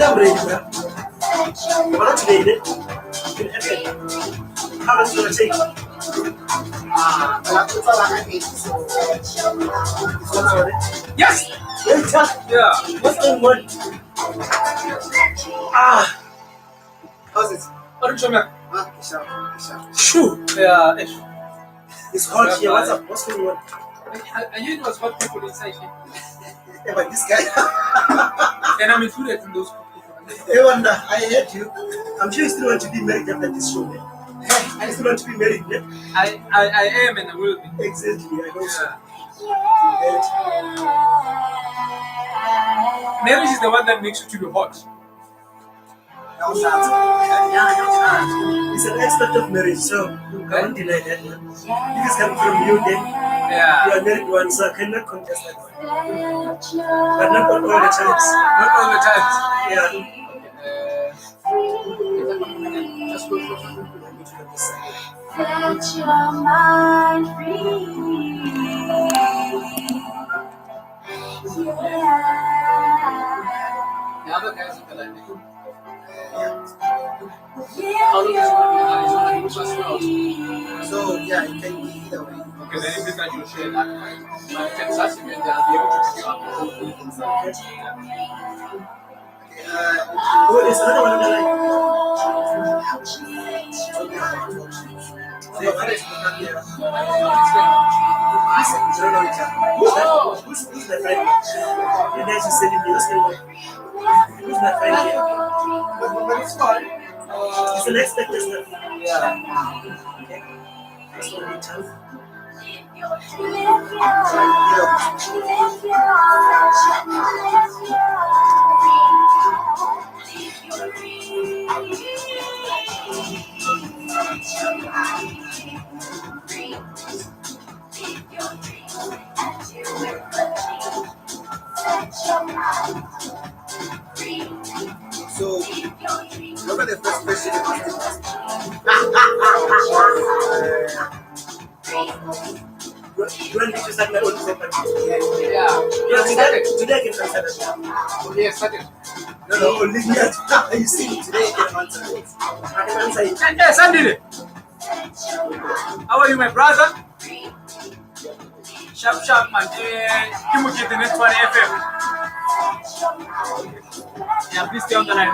I'm ready, bro. What today? How long is it going to take? Yes! Later. Yeah. What's going on? How's it? What did you make? Shoo. Yeah. It's hot here. What's up? What's going on? I knew it was hot people inside here. Yeah, but this guy. And I'm included in those people. Hey, Wanda, I heard you. I'm sure you still want to be married after this show, man. I still want to be married, man. I am and I will be. Exactly, I know so. Marriage is the one that makes you to be hot. It's an aspect of marriage, so you can't deny that. If it's coming from you, then Yeah. you are married one, so I cannot contest that one. But not all the times. Not all the time. Yeah. Just go for Set your mind free. Yeah. the other guys in the line. Yeah. So, yeah, it can be either way. Okay, then if that you share that, but Texas, they'll be able to pick up. Oh, there's another one on the line. Who's that? Who's the friend? The guys is selling me. What's going on? Who's that friend here? But it's fine. It's an expected stuff. Yeah. Okay. That's what we tell. So, look at the first question. You want to start my own property? Today I can answer that. Yes, that is. No, only me. You see, today I can answer it. I can answer it. Yes, Andy. How are you, my brother? Sharp, man. Mokete the next one FM. Yeah, please stay on the line.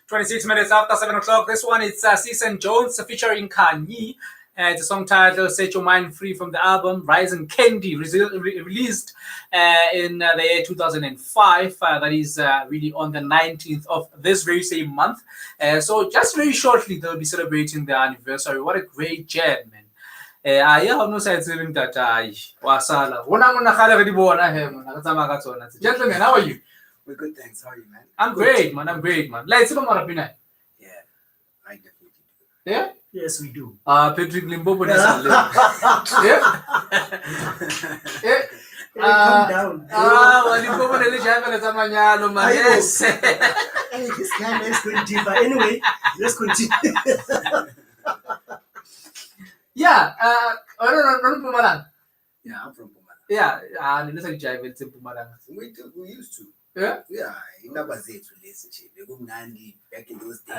Twenty-six minutes after 7 o'clock. This one is Season Jones featuring Kanye. It's a song titled Set Your Mind Free from the album Rising Candy, released in the year 2005. That is really on the 19th of this very same month. So just very shortly, they'll be celebrating the anniversary. What a great jam, man. Gentlemen, how are you? We're good, thanks. How are you, man? I'm great, man. Let's see what Yeah, I definitely do. Yeah? Yes, we do. Patrick Limpopo. Yeah? Calm down. Limpopo man. Yes. Hey, this guy is going deeper. Anyway, let's continue. Yeah, I don't know Pumalang. Yeah, I'm from Pumala. Yeah, it's in Pumalang. We used to. Yeah? Yeah, in Nabazethu relationship. Nandi back in those days.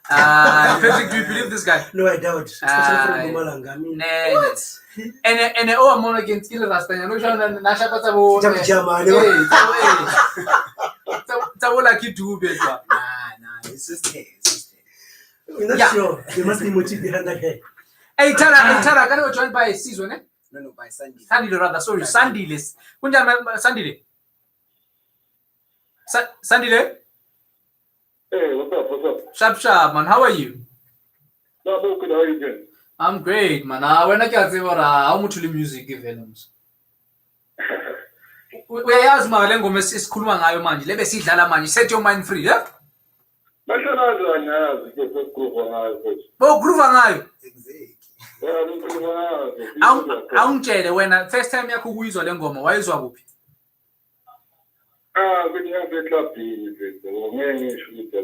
Patrick, do you believe this guy? No, I doubt. Especially from Pumalanga. I mean, what? And I'm on against Killer Rasta. I'm not sure Nasha Patabo. Nah, it's just hair. We're not sure. There must be motive behind that hair. Hey, Tara, can you join by season? No, by Sunday. Sunday, rather. Sorry, Sunday list. Sunday. Sunday. Hey, what's up? Sharp, man. How are you? No, I'm good. How are you doing? I'm great, man. When I get how much music events? Hey, what's up? What's up? We're good, thanks. How are you, man? No, I'm okay. How are you doing? I'm good. I'm good. How are you doing? No, I'm okay. How are you doing? Yeah, I definitely do. I'm great, man. When I get Uyayazi mara le ngoma esikhuluma ngayo manje lebe sidlala manje set your mind free yeah? Bahlala ngayo sekukhuluma ngayo futhi. Bowukhuluma ngayo. Exactly. Yeah, ngikhuluma ngayo. Awungitshele wena first time yakho ukuyizwa le ngoma wayizwa kuphi? Kunyanga eklabhini mfethu. Ngeke ngisho ukuthi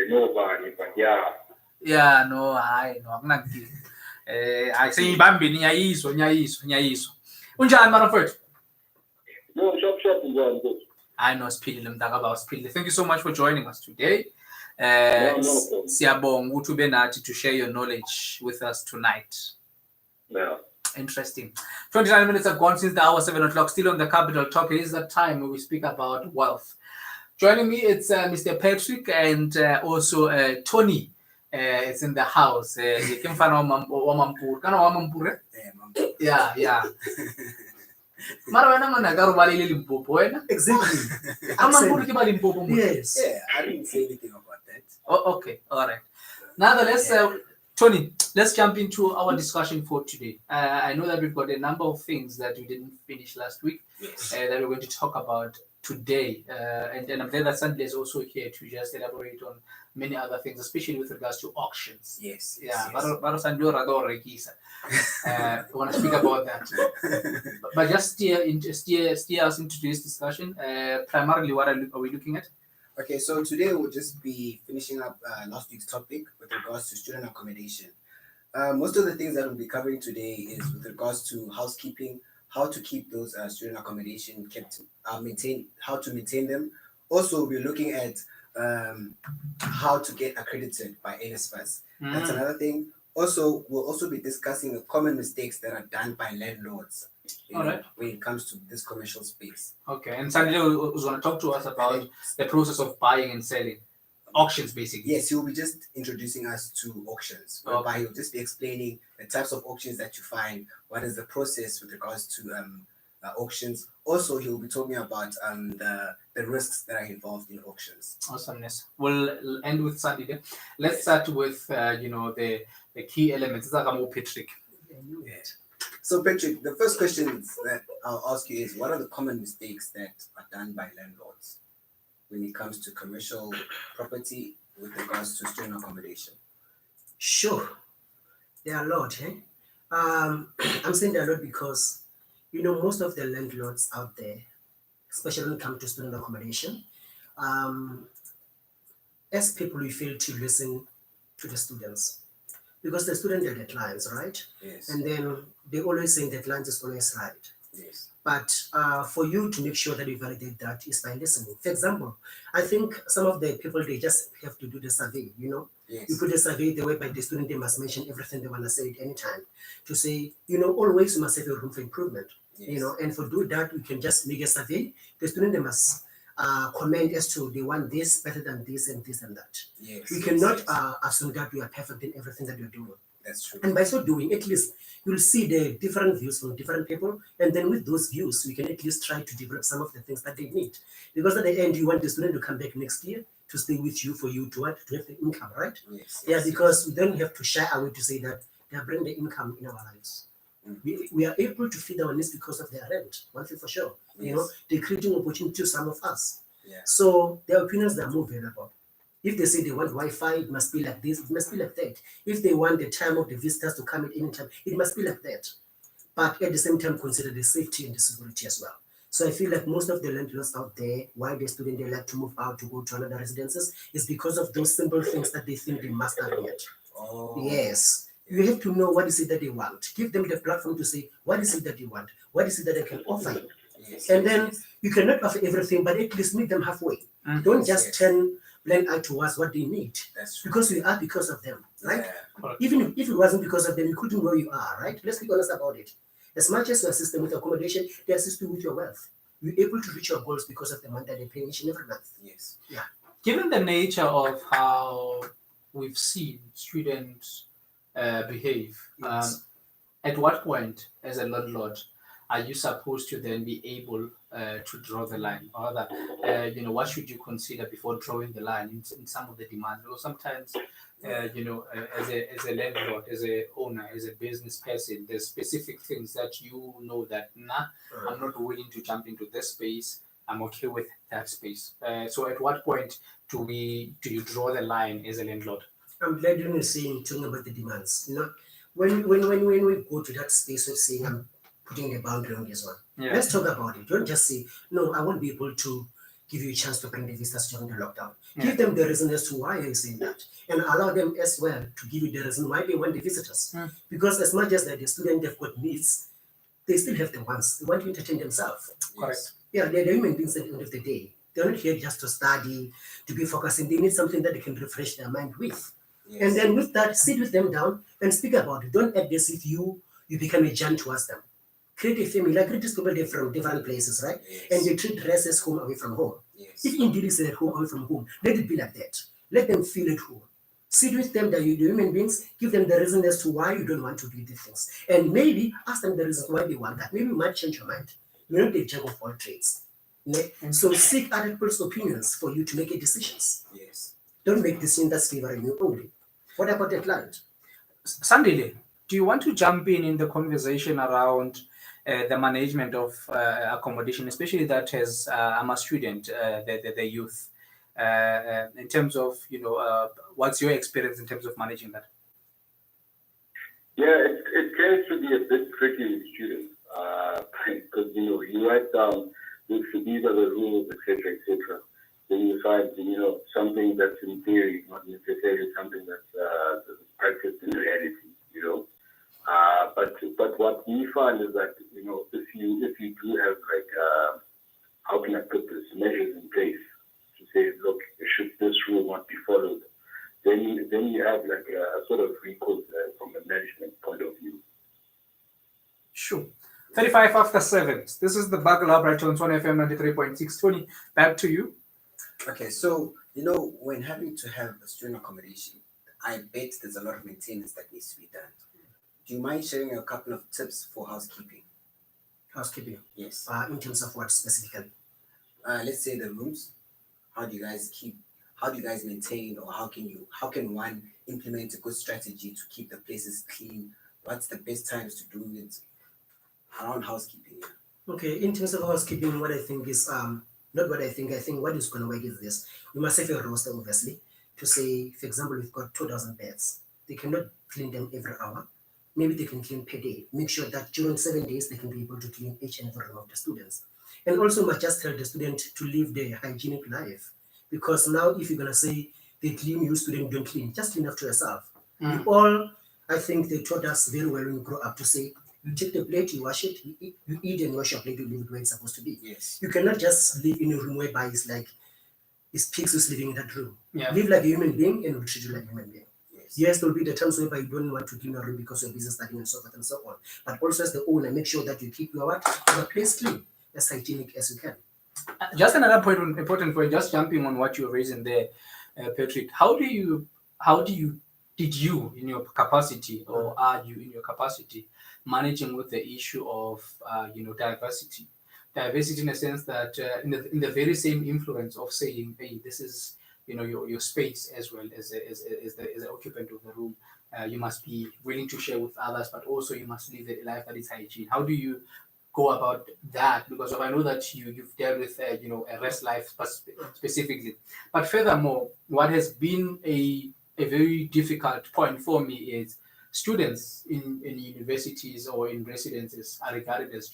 nobani but yeah. Yeah, no, hayi no akunankinga. Hayi sengibambini nyayizwa. Unjani mara mfethu? No, shop njani mfethu. I know siphilile mntakaba siphilile. Thank you so much for joining us today. Siyabonga ukuthi ube nathi to share your knowledge with us tonight. Yeah. Interesting. 29 minutes have gone since the hour 7 o'clock. Still on the Capital Talk. It is that time where we speak about wealth. Joining me, it's Mr. Patrick and also Tony. It's in the house. You came from Wamampur. Yeah. Mara wena mana ka robalile Limpopo wena? Exactly. Amampur ke ba Limpopo mo? Yes. Yeah, I didn't say anything about that. Oh, okay. All right. Now let's Tony, let's jump into our discussion for today. I know that we've got a number of things that we didn't finish last week that we're going to talk about today. And I'm glad that Sunday is also here to just elaborate on many other things, especially with regards to auctions. Yes. Yeah, Baro Sunday or we want to speak about that. But just steer us into today's discussion. Primarily, what are we looking at? Okay, so today we'll just be finishing up last week's topic with regards to student accommodation. Most of the things that we'll be covering today is with regards to housekeeping, how to keep those student accommodation kept, how to maintain them. Also, we're looking at how to get accredited by NSFAS. That's another thing. Also, we'll also be discussing the common mistakes that are done by landlords when it comes to this commercial space. Okay, and Sanjay was going to talk to us about the process of buying and selling. Auctions, basically. Yes, he will be just introducing us to auctions, whereby he'll just be explaining the types of auctions that you find, what is the process with regards to auctions. Also, he'll be talking about the risks that are involved in auctions. Awesomeness. We'll end with Sandy. Let's start with the key elements. Patrick. Yes. So Patrick, the first question that I'll ask you is, what are the common mistakes that are done by landlords when it comes to commercial property with regards to student accommodation? Sure. There are a lot. I'm saying there are a lot because, most of the landlords out there, especially when it comes to student accommodation, as people, we fail to listen to the students. Because the students are the clients, right? Yes. And then they always say the client is always right. Yes. But for you to make sure that you validate that is by listening. For example, I think some of the people, they just have to do the survey, Yes. You put the survey the way by the student, they must mention everything they want to say at any time. To say, always you must have a room for improvement. Yes. And for do that, we can just make a survey. The student, they must comment as to they want this better than this and this and that. Yes. We cannot assume that we are perfect in everything that you're doing. That's true. And by so doing, at least you'll see the different views from different people. And then with those views, we can at least try to develop some of the things that they need. Because at the end, you want the student to come back next year to stay with you for you to have the income, right? Yes. Yeah, because we don't have to shy away to say that they are bringing the income in our lives. We are able to feed our needs because of their rent, one thing for sure. Yes. They're creating opportunity to some of us. Yeah. So their opinions are more valuable. If they say they want Wi-Fi, it must be like this, it must be like that. If they want the time of the visitors to come at any time, it must be like that. But at the same time, consider the safety and the security as well. So I feel like most of the landlords out there, why the student they like to move out to go to another residences, is because of those simple things that they think they must have yet. Oh. Yes. You have to know what is it that they want. Give them the platform to say, what is it that you want? What is it that I can offer you? Yes. And then you cannot offer everything, but at least meet them halfway. Don't just turn blind eye towards what they need. That's true. Because we are because of them, right? Yeah. Even if it wasn't because of them, you couldn't know you are, right? Let's be honest about it. As much as you assist them with accommodation, they assist you with your wealth. You're able to reach your goals because of the money that they pay each and every month. Yes. Yeah. Given the nature of how we've seen students behave, Yes. at what point, as a landlord, are you supposed to then be able to draw the line? Or that, what should you consider before drawing the line in some of the demands? Because sometimes, as a landlord, as a owner, as a business person, there's specific things that you know that, I'm not willing to jump into this space. I'm okay with that space. So at what point do you draw the line as a landlord? I'm glad you're saying talking about the demands. When we go to that space of saying I'm putting a boundary on this one, let's talk about it. Don't just say, no, I won't be able to give you a chance to bring the visitors during the lockdown. Give them the reason as to why you're saying that, and allow them as well to give you the reason why they want the visitors. Because as much as that the student they've got needs, they still have the wants. They want to entertain themselves. Correct. Yeah, they're human beings at the end of the day. They're not here just to study, to be focusing. They need something that they can refresh their mind with. Yes. And then with that, sit with them down and speak about it. Don't act as if you become a giant towards them. Create a family. Like great people, they're from different places, right? Yes. And they treat rest as home away from home. Yes. If indeed it's at home away from home, let it be like that. Let them feel at home. Sit with them, that you're human beings, give them the reason as to why you don't want to do these things. And maybe ask them the reasons why they want that. Maybe you might change your mind. You're not the jack of all trades. So seek other people's opinions for you to make a decisions. Yes. Don't make decisions that's favoring you only. What about the client? Sandile, do you want to jump in the conversation around the management of accommodation, especially that has I'm a student, the youth, in terms of what's your experience in terms of managing that? Yeah, it tends to be a bit tricky with students because you write down these are the rules, etc., etc. Then you find something that's in theory, not necessarily something that's practiced in reality. But what we find is that if you do have how can I put this, measures in place to say, look, should this rule not be followed, then you have like a sort of recourse from a management point of view. Sure. 35 after 7. This is the Bugle Up right on Tshwane FM 93.6. Tshwane, back to you. Okay, so when having to have a student accommodation, I bet there's a lot of maintenance that needs to be done. Do you mind sharing a couple of tips for housekeeping? Housekeeping? Yes. In terms of what specifically? Let's say the rooms. How do you guys maintain, or how can one implement a good strategy to keep the places clean? What's the best times to do it around housekeeping? Okay, in terms of housekeeping, what I think is not what I think what is going to work is this. We must have a roster, obviously, to say, for example, we've got 2,000 beds. They cannot clean them every hour. Maybe they can clean per day. Make sure that during 7 days, they can be able to clean each and every room of the students. And also must just tell the student to live their hygienic life. Because now if you're going to say they clean, you student don't clean, just clean after yourself. We all, I think they taught us very well when we grow up to say, you take the plate, you wash it, you eat and wash your plate, you leave it where it's supposed to be. Yes. You cannot just live in a room whereby it's like it's pigs who's living in that room. Yeah. Live like a human being and we'll treat you like a human being. Yes, there will be the times whereby you don't want to clean your room because you're busy studying and so forth and so on. But also as the owner, make sure that you keep your place clean, as hygienic as you can. Just another important point, just jumping on what you're raising there, Patrick. Did you in your capacity, or are you in your capacity, managing with the issue of diversity? Diversity in the sense that in the very same influence of saying, hey, this is your space as well as the occupant of the room. You must be willing to share with others, but also you must live a life that is hygiene. How do you go about that? Because I know that you've dealt with a rest life specifically, but furthermore, what has been a very difficult point for me is students in universities or in residences are regarded as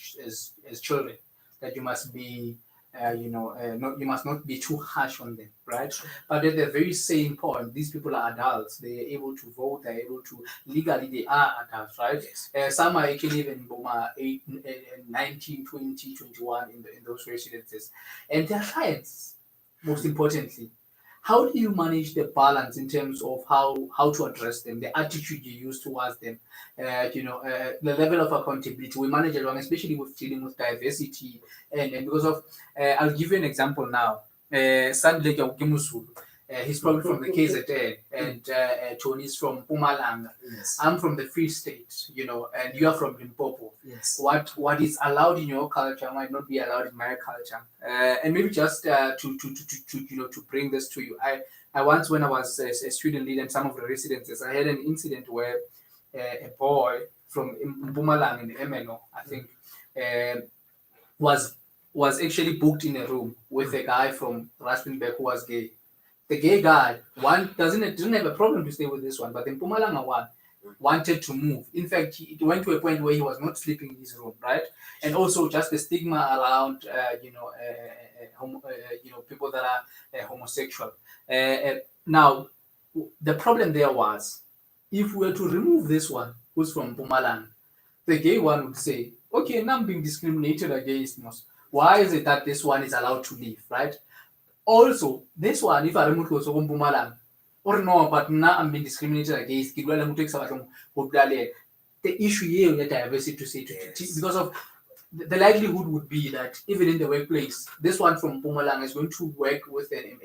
children, that you must be you must not be too harsh on them, right? But at the very same point, these people are adults. They are able to vote. They're able to legally. They are adults, right? Yes. Some are actually even 19, 20, 21 in those residences, and their clients. Most importantly, how do you manage the balance in terms of how to address them, the attitude you use towards them, the level of accountability we manage along, especially with dealing with diversity, and because of I'll give you an example now. He's probably from the KZN, and Tshwane is from Mpumalanga. Yes. I'm from the Free State, and you are from Limpopo. Yes. What is allowed in your culture might not be allowed in my culture. And maybe just to bring this to you, I once, when I was a student leader in some of the residences, I had an incident where a boy from Mpumalanga in Emeno, I think, was actually booked in a room with a guy from Rustenburg who was gay. The gay guy didn't have a problem to stay with this one, but the Mpumalanga one wanted to move. In fact, it went to a point where he was not sleeping in his room, right? And also just the stigma around, people that are homosexual. Now, the problem there was, if we were to remove this one, who's from Mpumalanga, the gay one would say, okay, now I'm being discriminated against. Why is it that this one is allowed to leave, right? Also, this one, if I remove also from Mpumalanga, or no, but now I'm being discriminated against, the issue here with diversity to say, because of the likelihood would be that even in the workplace, this one from Mpumalanga is going to work with a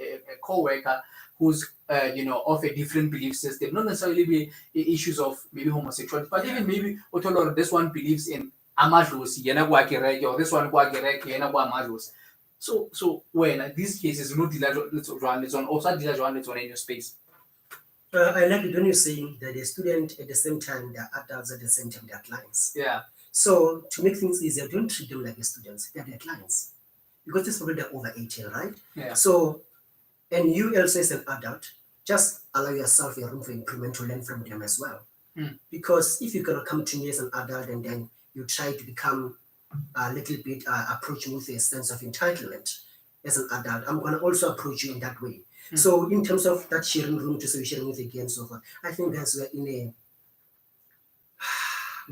co-worker who's of a different belief system, not necessarily be issues of maybe homosexuality, but even maybe this one believes in amadlosi, or this one amadlosi. So when these cases no it's on also in your space. I like it when you're saying that the student at the same time, they're adults at the same time, they're clients. Yeah. So to make things easier, don't treat them like the students, they're their clients. Because this people, they're over 18, right? Yeah. So, and you also as an adult, just allow yourself a room for improvement to learn from them as well. Because if you're gonna come to me as an adult and then you try to become a little bit approaching with a sense of entitlement as an adult, I'm gonna also approach you in that way. So in terms of that sharing room to say sharing with a and so forth, I think that's we're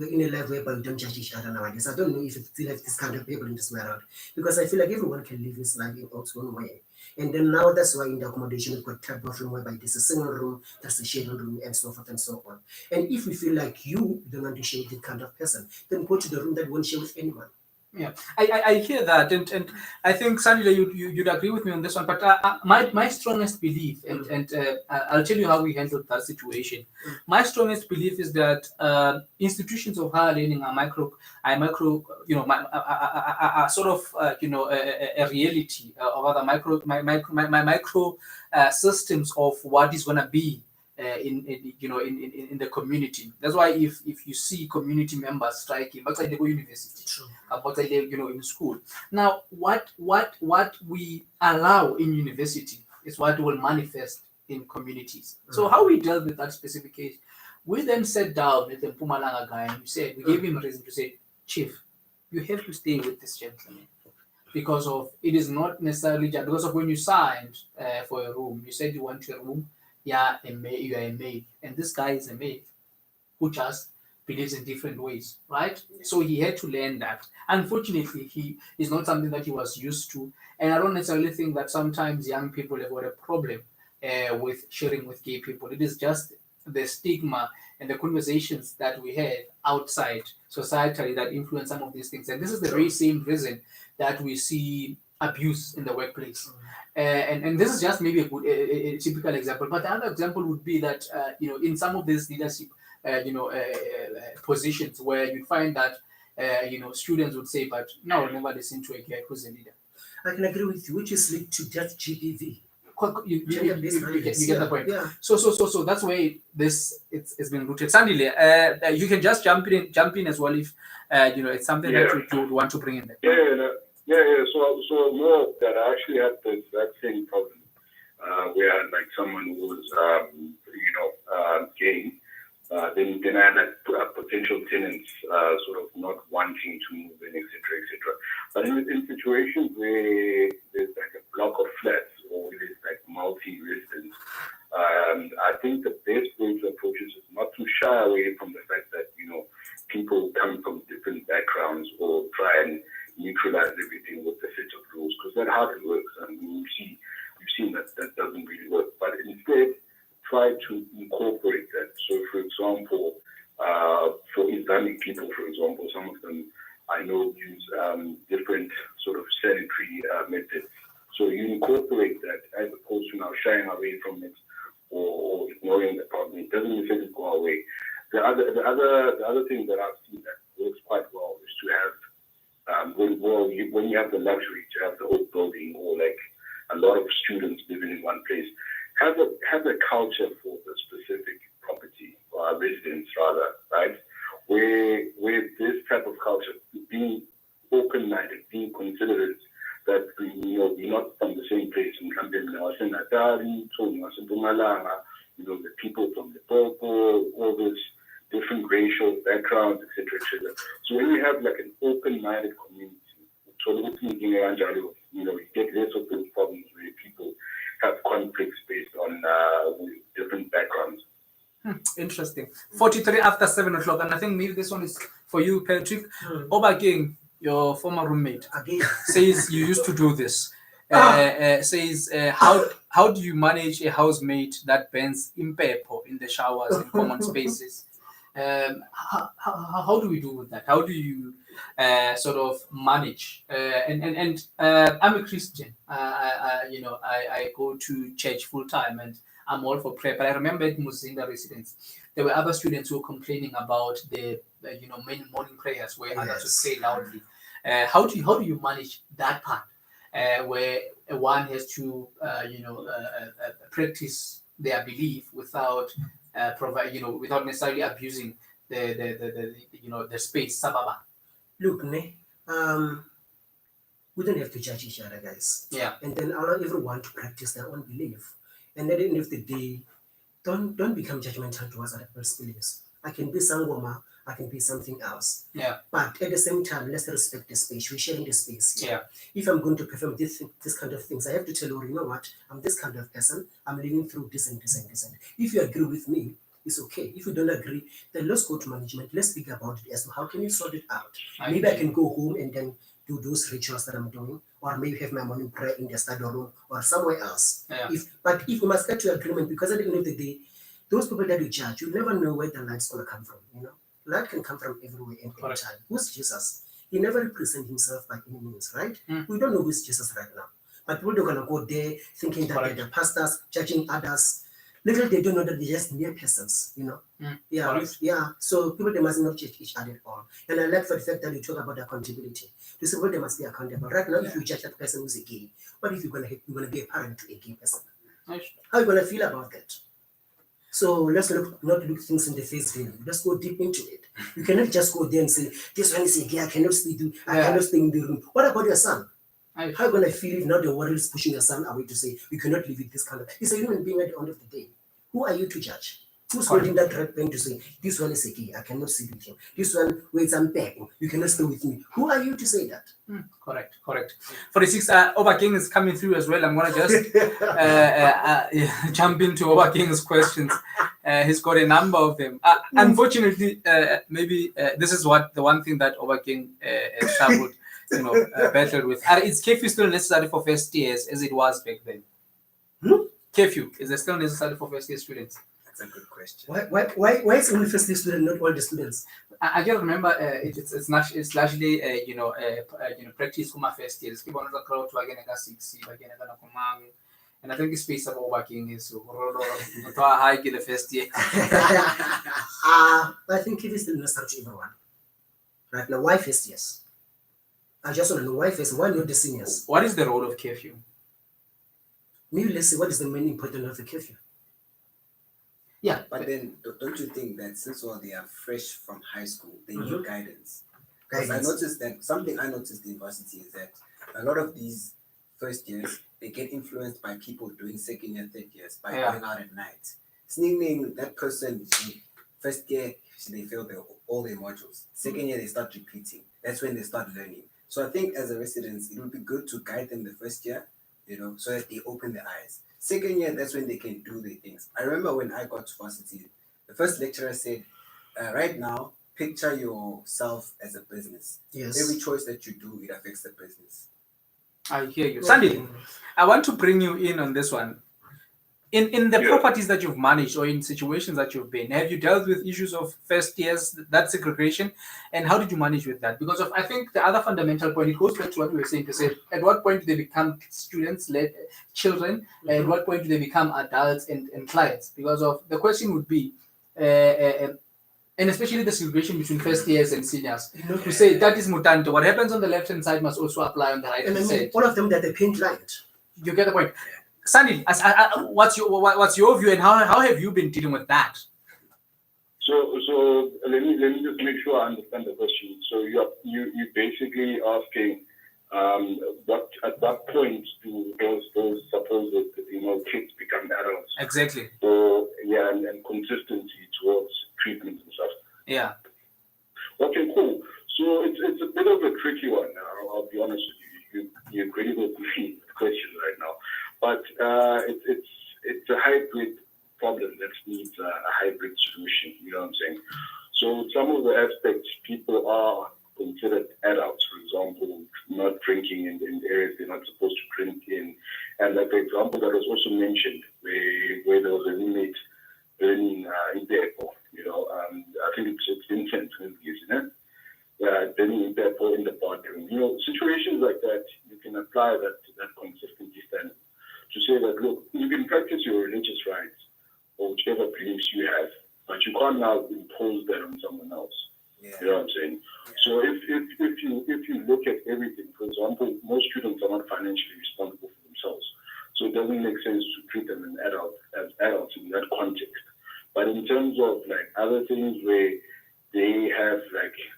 in a life whereby we don't judge each other nowadays. I don't know if it still have this kind of people in this world, because I feel like everyone can live his life in its own way. And then now that's why in the accommodation we've got type of room whereby there's a single room, there's a sharing room, and so forth and so on. And if we feel like you don't want to share with that kind of person, then go to the room that won't share with anyone. Yeah, I hear that, and I think Sandila, you'd agree with me on this one. But my strongest belief, and I'll tell you how we handled that situation. My strongest belief is that institutions of higher learning are sort of a reality, or rather micro systems of what is going to be. In the community. That's why if you see community members striking, but they go university, but they in school. Now, what we allow in university is what will manifest in communities. So how we dealt with that specific case, we then sat down with the Mpumalanga guy and we gave him a reason to say, Chief, you have to stay with this gentleman. Because of it is not necessarily just because of when you signed for a room, you said you want your room. Yeah, you are a male, and this guy is a male who just believes in different ways, right? So he had to learn that. Unfortunately, he is not something that he was used to, and I don't necessarily think that sometimes young people have got a problem with sharing with gay people. It is just the stigma and the conversations that we have outside society that influence some of these things, and this is the very same reason that we see abuse in the workplace. And this is just maybe a typical example, but the other example would be that in some of these leadership positions where you find that students would say, but no, I'll never listen to a guy who's a leader. I can agree with you, which is linked to that GBV. You get the point. Yeah. So that's why it's been rooted. Sandile, you can just jump in as well if it's something that you would want to bring in there. Yeah. So more of that, I actually had the exact same problem. We had like someone who was, gay. Then I had like potential tenants sort of not wanting to move in, etc. But in situations where there's like a block of flats or there's like multi-residents, I think the best way to approach it is not to shy away from the fact that people come from different backgrounds or try and neutralize everything with a set of rules, because that's how it works, and we've seen that doesn't really work. But instead, try to incorporate that. So, for example, for Islamic people, for example, some of them I know use different sort of sanitary methods So you incorporate that as opposed to now shying away from it or ignoring the problem. It doesn't necessarily go away. The other thing that I've seen that works quite well is to have when you have the luxury to have the whole building or like a lot of students living in one place, have a culture for the specific property or residence rather, right? Where this type of culture, being open-minded, being considerate, that we're not from the same place. In the people from the Popo, all this different racial backgrounds, etc. So when you have like an open-minded community, you get less of those problems where people have conflicts based on different backgrounds. Interesting. 43 after 7 o'clock, and I think maybe this one is for you, Patrick. Obakeng, your former roommate, says you used to do this. Says how do you manage a housemate that burns impepo in the showers and common spaces? How do we do with that? How do you sort of manage? And I'm a Christian. I go to church full time and I'm all for prayer. But I remember at Muzinga residence, there were other students who were complaining about the many morning prayers where others would pray loudly. How do you manage that part where one has to practice their belief without without necessarily abusing the space? Sababa. Look, we don't have to judge each other, guys. Yeah. And then allow everyone to practice their own belief. And at the end of the day, don't become judgmental towards other people's beliefs. I can be Sangoma, I can be something else. Yeah. But at the same time, let's respect the space. We're sharing the space. Yeah. If I'm going to perform this kind of things, I have to tell you, you know what? I'm this kind of person. I'm living through this and this and this. And if you agree with me, it's okay. If you don't agree, then let's go to management. Let's speak about it as to how can you sort it out. Maybe I can go home and then do those rituals that I'm doing, or maybe have my morning prayer in the study room or somewhere else. Yeah. But if we must get to agreement, because at the end of the day, those people that you judge, you never know where the light's going to come from. Light can come from everywhere and any time. Who's Jesus? He never represents himself by any means, right? We don't know who's Jesus right now. But people are going to go there thinking that they're the pastors, judging others. Little they don't know that they're just mere persons, Yeah. So people, they must not judge each other at all. And I like for the fact that you talk about accountability. These people, they must be accountable. Right now, if you judge that person who's a gay, what if you're going to be a parent to a gay person? How are you going to feel about that? So let's not look things in the face value. Let's go deep into it. You cannot just go there and say, this one is a gay, I cannot stay in the room. What about your son? How are you going to feel if now the world is pushing your son away to say, you cannot live with this kind of... He's a human being at the end of the day. Who are you to judge? Who's holding that red pen to say, this one is a gay, I cannot sit with him. This one wears some bag, you cannot stay with me. Who are you to say that? Correct. 46, Obakeng is coming through as well. I'm going to just jump into Obakeng's questions. He's got a number of them. Unfortunately, maybe this is the one thing that Obakeng struggled, battled with. Is curfew still necessary for first years as it was back then? Curfew, is it still necessary for first year students? That's a good question. Why is only first year student, not all the students? I just remember it's largely practice for my first years. People on the crowd to again 6, and I think the space of working is high in the first year. I think it is still necessary to everyone. Right now, why first years? I just want to know why first. Why not the seniors? What is the role of curfew? Maybe let's say what is the main importance of the curfew? Yeah, but then don't you think that since they are fresh from high school, they need guidance? Because I noticed that something I noticed in university is that a lot of these first years, they get influenced by people doing second year, third years by going out at night. Sneaking that person, first year, they fail all their modules. Second year, they start repeating. That's when they start learning. So I think as a resident, it would be good to guide them the first year, so that they open their eyes. Second year, that's when they can do their things. I remember when I got to varsity, the first lecturer said, right now, picture yourself as a business. Yes. Every choice that you do, it affects the business. I hear you. Sandy, I want to bring you in on this one. In the properties that you've managed or in situations that you've been, have you dealt with issues of first years, that segregation, and how did you manage with that? Because of, I think the other fundamental point, it goes back to what we were saying to say, at what point do they become students, children, and at what point do they become adults and clients? Because of the question would be, and especially the segregation between first years and seniors. To say that is mutante. What happens on the left hand side must also apply on the right hand side. All of them that they pin client. You get the point. Sandy, what's your view, and how have you been dealing with that? So let me just make sure I understand the question. So you basically asking at what point do those supposed kids become adults? Exactly. So and consistency towards treatment and stuff. Yeah. Okay, cool. So it's a bit of a tricky one. I'll be honest with you. You're really with me with the question right now, but it's a hybrid problem that needs a hybrid solution. You know what I'm saying? So some of the aspects, people are considered adults, for example, not drinking in areas they're not supposed to drink in. And like the example that was also mentioned, where there was a roommate burning in the airport, I think it's Vincent, isn't it? Burning in the airport in the bathroom. Situations like that, you can apply that consistency standard to say that, look, you can practice your religious rights or whichever beliefs you have, but you can't now impose that on someone else. Yeah. You know what I'm saying? Yeah. So if you look at everything, for example, most students are not financially responsible for themselves. So it doesn't make sense to treat them as adults in that context. But in terms of like other things where they have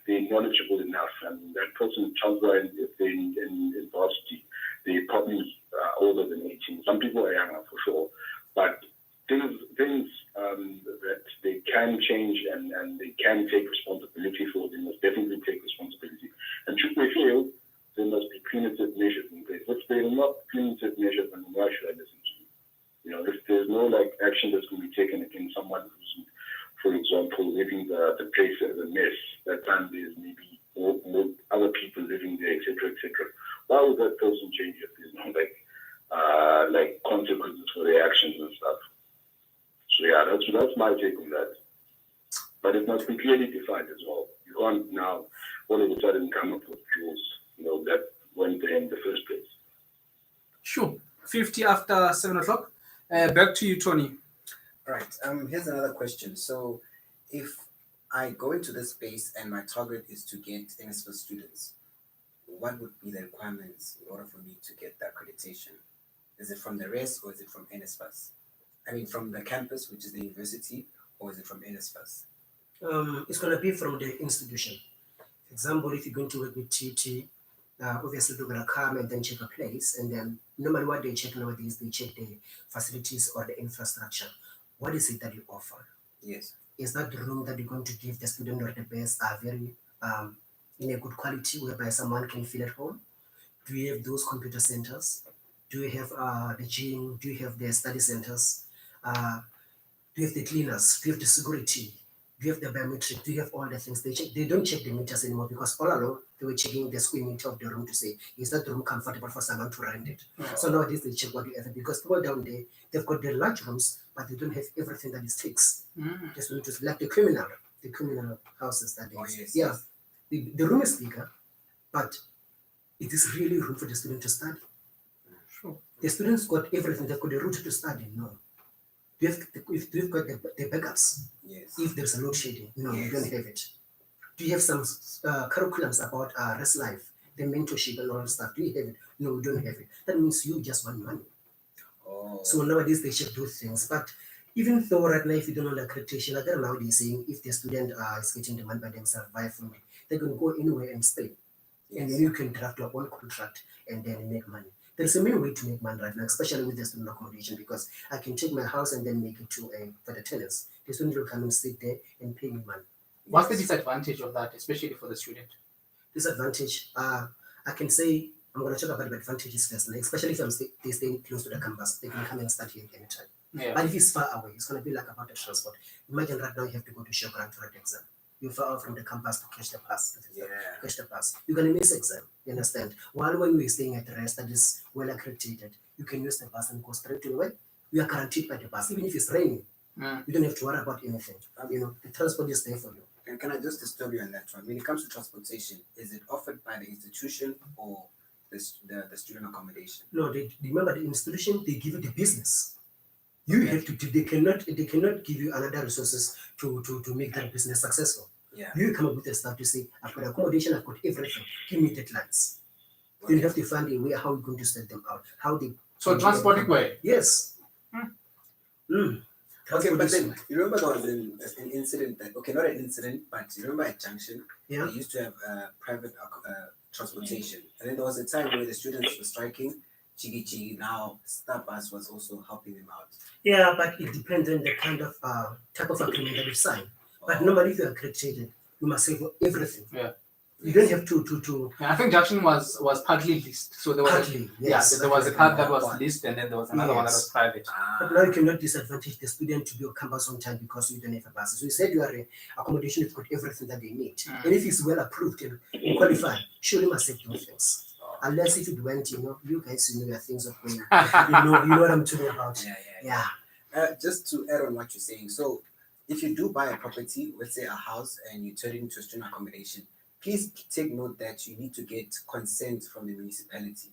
they're knowledgeable enough, and that person, if they're in varsity, they're probably older than 18. Some people are younger for sure. But things that they can change and they can take responsibility for, they must definitely take responsibility. And should they fail, there must be punitive measures in place. If they're not punitive measures, then why should I listen to you? If there's no action that's going to be taken against someone who's, for example, living the place as a mess, that time there's maybe more other people living there, etc., etc. Why would that person change if there's no consequences for their actions and stuff? So yeah, that's my take on that. But it must be clearly defined as well. You can't now all of a sudden come up with rules, that weren't there in the first place. Sure. 50 after 7 o'clock. Back to you, Tony. Right. Here's another question. So, if I go into this space and my target is to get NSFAS students, what would be the requirements in order for me to get the accreditation? Is it from the rest or is it from NSFAS? I mean, from the campus, which is the university, or is it from NSFAS? It's going to be from the institution. For example, if you're going to work with TT, obviously they're going to come and then check a place, and then normally what they check nowadays, they check the facilities or the infrastructure. What is it that you offer? Yes. Is that the room that you're going to give the student or the best are very in a good quality whereby someone can feel at home? Do you have those computer centers? Do you have the gym? Do you have the study centers? Do you have the cleaners? Do you have the security? Do you have the biometric? Do you have all the things? They don't check the meters anymore, because all along they were checking the square meter of the room to say, is that the room comfortable for someone to rent it? Oh. So nowadays they check what you have, because people down there, they've got the large rooms, but they don't have everything that is fixed. Just need to like the criminal houses that they yes, yeah. Yes. The room is bigger, but it is really room for the student to study. Sure. The students got everything. They've got the route to study. No. Do you've got the backups? Yes. If there's a load shedding, no, yes. You don't have it. Do you have some curriculums about rest life, the mentorship and all that stuff? Do you have it? No, you don't have it. That means you just want money. Oh. So nowadays they check those things. But even though right now, if you don't know the accreditation, like nowadays saying if the student is getting the money by themselves via funding, they can go anywhere and stay. Yes. And then you can draft your own contract and then make money. There's a main way to make money right now, especially with the student accommodation, because I can take my house and then make it to for the tenants. The student will come and sit there and pay me money. What's the disadvantage of that, especially for the student? Disadvantage, I can say, I'm going to talk about the advantages first, especially if they stay close to the campus, they can come and start here anytime. Yeah. But if it's far away, it's going to be like about the transport. Imagine right now you have to go to Showground to write the exam. You're far out from the campus to catch the bus. Catch the bus. You're going to miss exam. You understand? While when we're staying at the rest that is well accredited, you can use the bus and go straight to the way you are guaranteed by the bus. Even if it's raining, you don't have to worry about anything. The transport is there for you. And can I just disturb you on that one? When it comes to transportation, is it offered by the institution or the student accommodation? No, remember the institution, they give you the business. You have to. They cannot give you another resources to make that business successful. Yeah. You come up with the stuff to say, I've got accommodation, I've got everything. Give me deadlines. Then you have to find a way how you're going to set them out. So transporting way. Yes. Okay, but then you remember there was an incident that not an incident, but you remember at Junction, they used to have private transportation, and then there was a time where the students were striking. Chigi now Starbucks was also helping them out. Yeah, but it depends on the kind of type of agreement that you sign. But normally, if you are accredited, you must say for everything. Yeah. You don't have to. Yeah, I think Junction was partly leased, so there was there was a part that was leased, and then there was another one that was private. But now you cannot disadvantage the student to be on campus on time because you don't have a bus. So you said you are an accommodation, you've got everything that they need, and if it's well approved and qualified, surely must have those things. Unless if it went, you guys know your things of going. you know what I'm talking about. Yeah. Just to add on what you're saying, so if you do buy a property, let's say a house, and you turn it into a student accommodation, please take note that you need to get consent from the municipality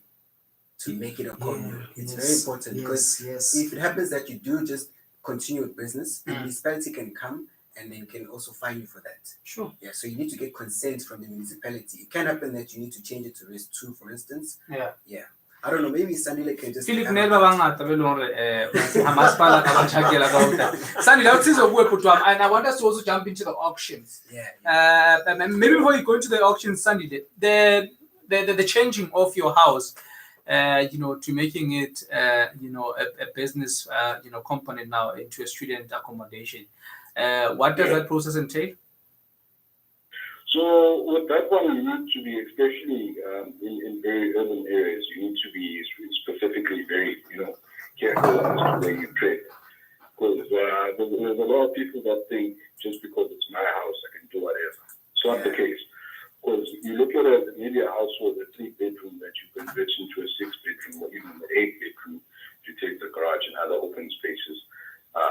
to make it a condo. It's very important because if it happens that you do just continue with business, the municipality can come and then can also fine you for that. Sure. Yeah, so you need to get consent from the municipality. It can happen that you need to change it to Res 2, for instance. Yeah. Yeah. I don't know, maybe Sandile can just... Philip never bangata belore hamasipala kabanchakela kauta. Sandile utsizokuwe and I want us to also jump into the auctions. Yeah. Maybe before you go into the auctions, Sandile, the changing of your house, to making it, a business, component now into a student accommodation. What does that process entail? So with that one, you need to be, especially in very urban areas, you need to be specifically very, careful as to where you trade. Because there's a lot of people that think just because it's my house, I can do whatever. It's not the case. Because you look at maybe a household, a 3-bedroom that you convert into a 6-bedroom or even an 8-bedroom, if you take the garage and other open spaces,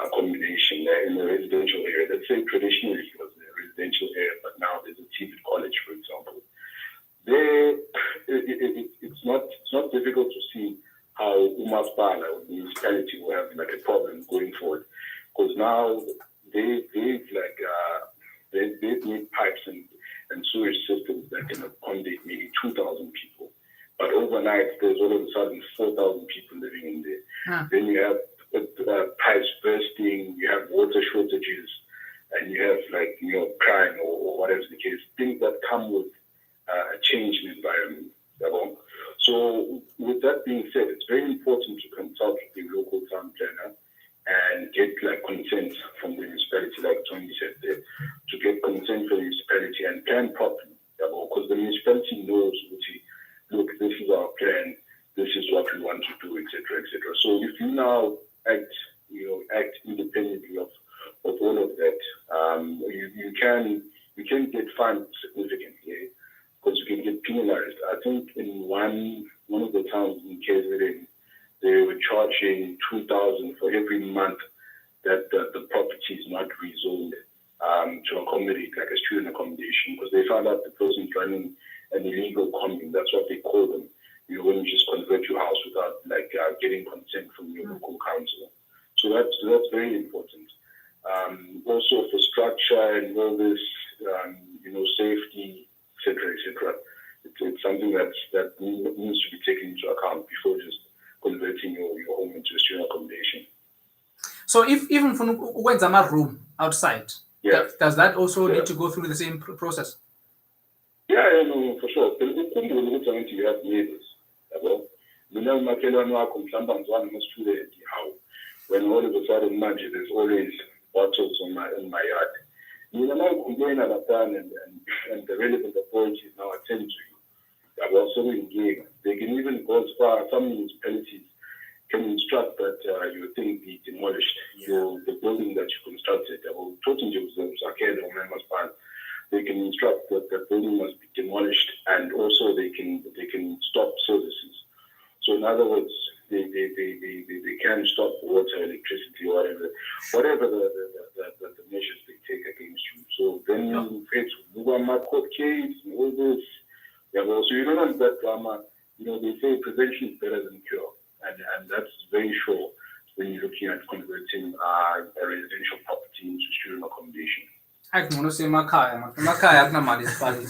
accommodation there in the residential area. Let's say traditionally it was a residential area, but now there's a TVET college, for example. It's not difficult to see how Umaspala or the municipality will have like a problem going forward, because now they've made pipes and sewage systems that can accommodate maybe 2,000 people, but overnight there's all of a sudden 4,000 people living in there. Then you have pipes bursting, you have water shortages, and you have crime or whatever the case, things that come with a change in environment. So with that being said, it's very important to consult with the local town planner and get consent from the municipality, like Tony said there, to get consent from the municipality and plan properly, because the municipality knows, look, this is our plan, this is what we want to do, etc., etc. So if you now act independently of all of that, you can get fined significantly, because you can get penalized. I think in one of the towns in KZN, they were charging 2,000 for every month that the property is not rezoned to accommodate like a student accommodation, because they found out the person's running an illegal commune. That's what they call them. When you just convert your house without getting consent from your local council. So that's very important. Also for structure and all this, safety, etc. It's something that needs to be taken into account before just converting your home into a student accommodation. So if even for a room outside, does that also need to go through the same process? Yeah, no, for sure. You have neighbors. When all of a sudden, there's always bottles in my yard. You know, complain at a time, and the relevant authorities now attend to you. They are also engaged. They can even go as far as some municipalities can instruct that your thing be demolished. The building that you constructed, they can instruct that the building must be demolished, and also they can stop services. So in other words, they can stop water whatever the measures they take against you. So then you face my court case and all this. Yeah, well, so you don't want that drama. They say prevention is better than cure, and that's very sure when you're looking at converting a residential property into student accommodation. I can only say Makai. Makai, I have money. That's Makai.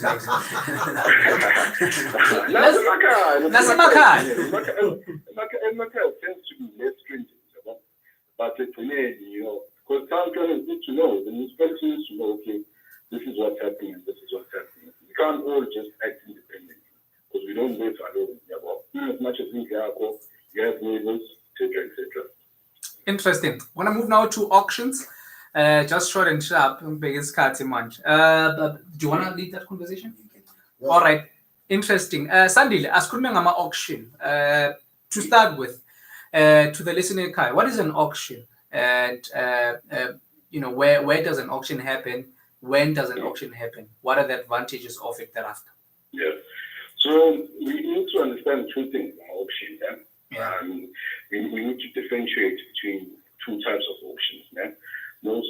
Makai tends to be less stringent, but it's because sometimes need to know, the municipality needs to know, okay, this is what's happening and this is what's happening. We can't all just act independently because we don't live alone. As much as we have neighbors, etc., etc. Interesting. I want to move now to auctions. Just short and sharp. Do you want to lead that conversation? Well, all right. Interesting. Sandile, as auction. To start with, to the listener, Kai, what is an auction? And where does an auction happen? When does an auction happen? What are the advantages of it thereafter? Yeah. So we need to understand two things in auction. Yeah? We need to differentiate between two types of auctions. Yeah? Those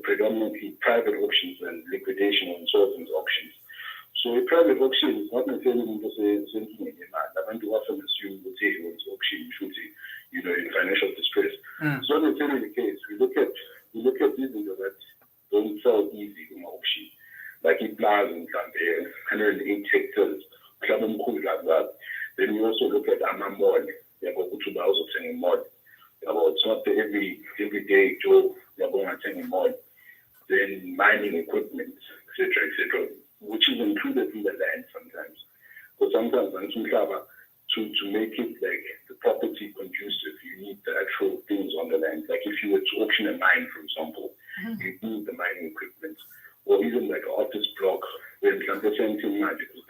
predominantly private auctions and liquidation or insolvency auctions. So a private auction is not necessarily something I want to often assume the take was auction shooting, in financial distress. It's not necessarily the case. We look at these that don't sell easy in auction. Like in Plaza and 108 hectares, like that. Then we also look at Mall. Mall. It's not the everyday job you're going to attend a mall. Then mining equipment, etc., which is included in the land sometimes. But sometimes to make it like the property conducive, you need the actual things on the land. Like if you were to auction a mine, for example, you need the mining equipment. Or even like an office block where it's not the same thing because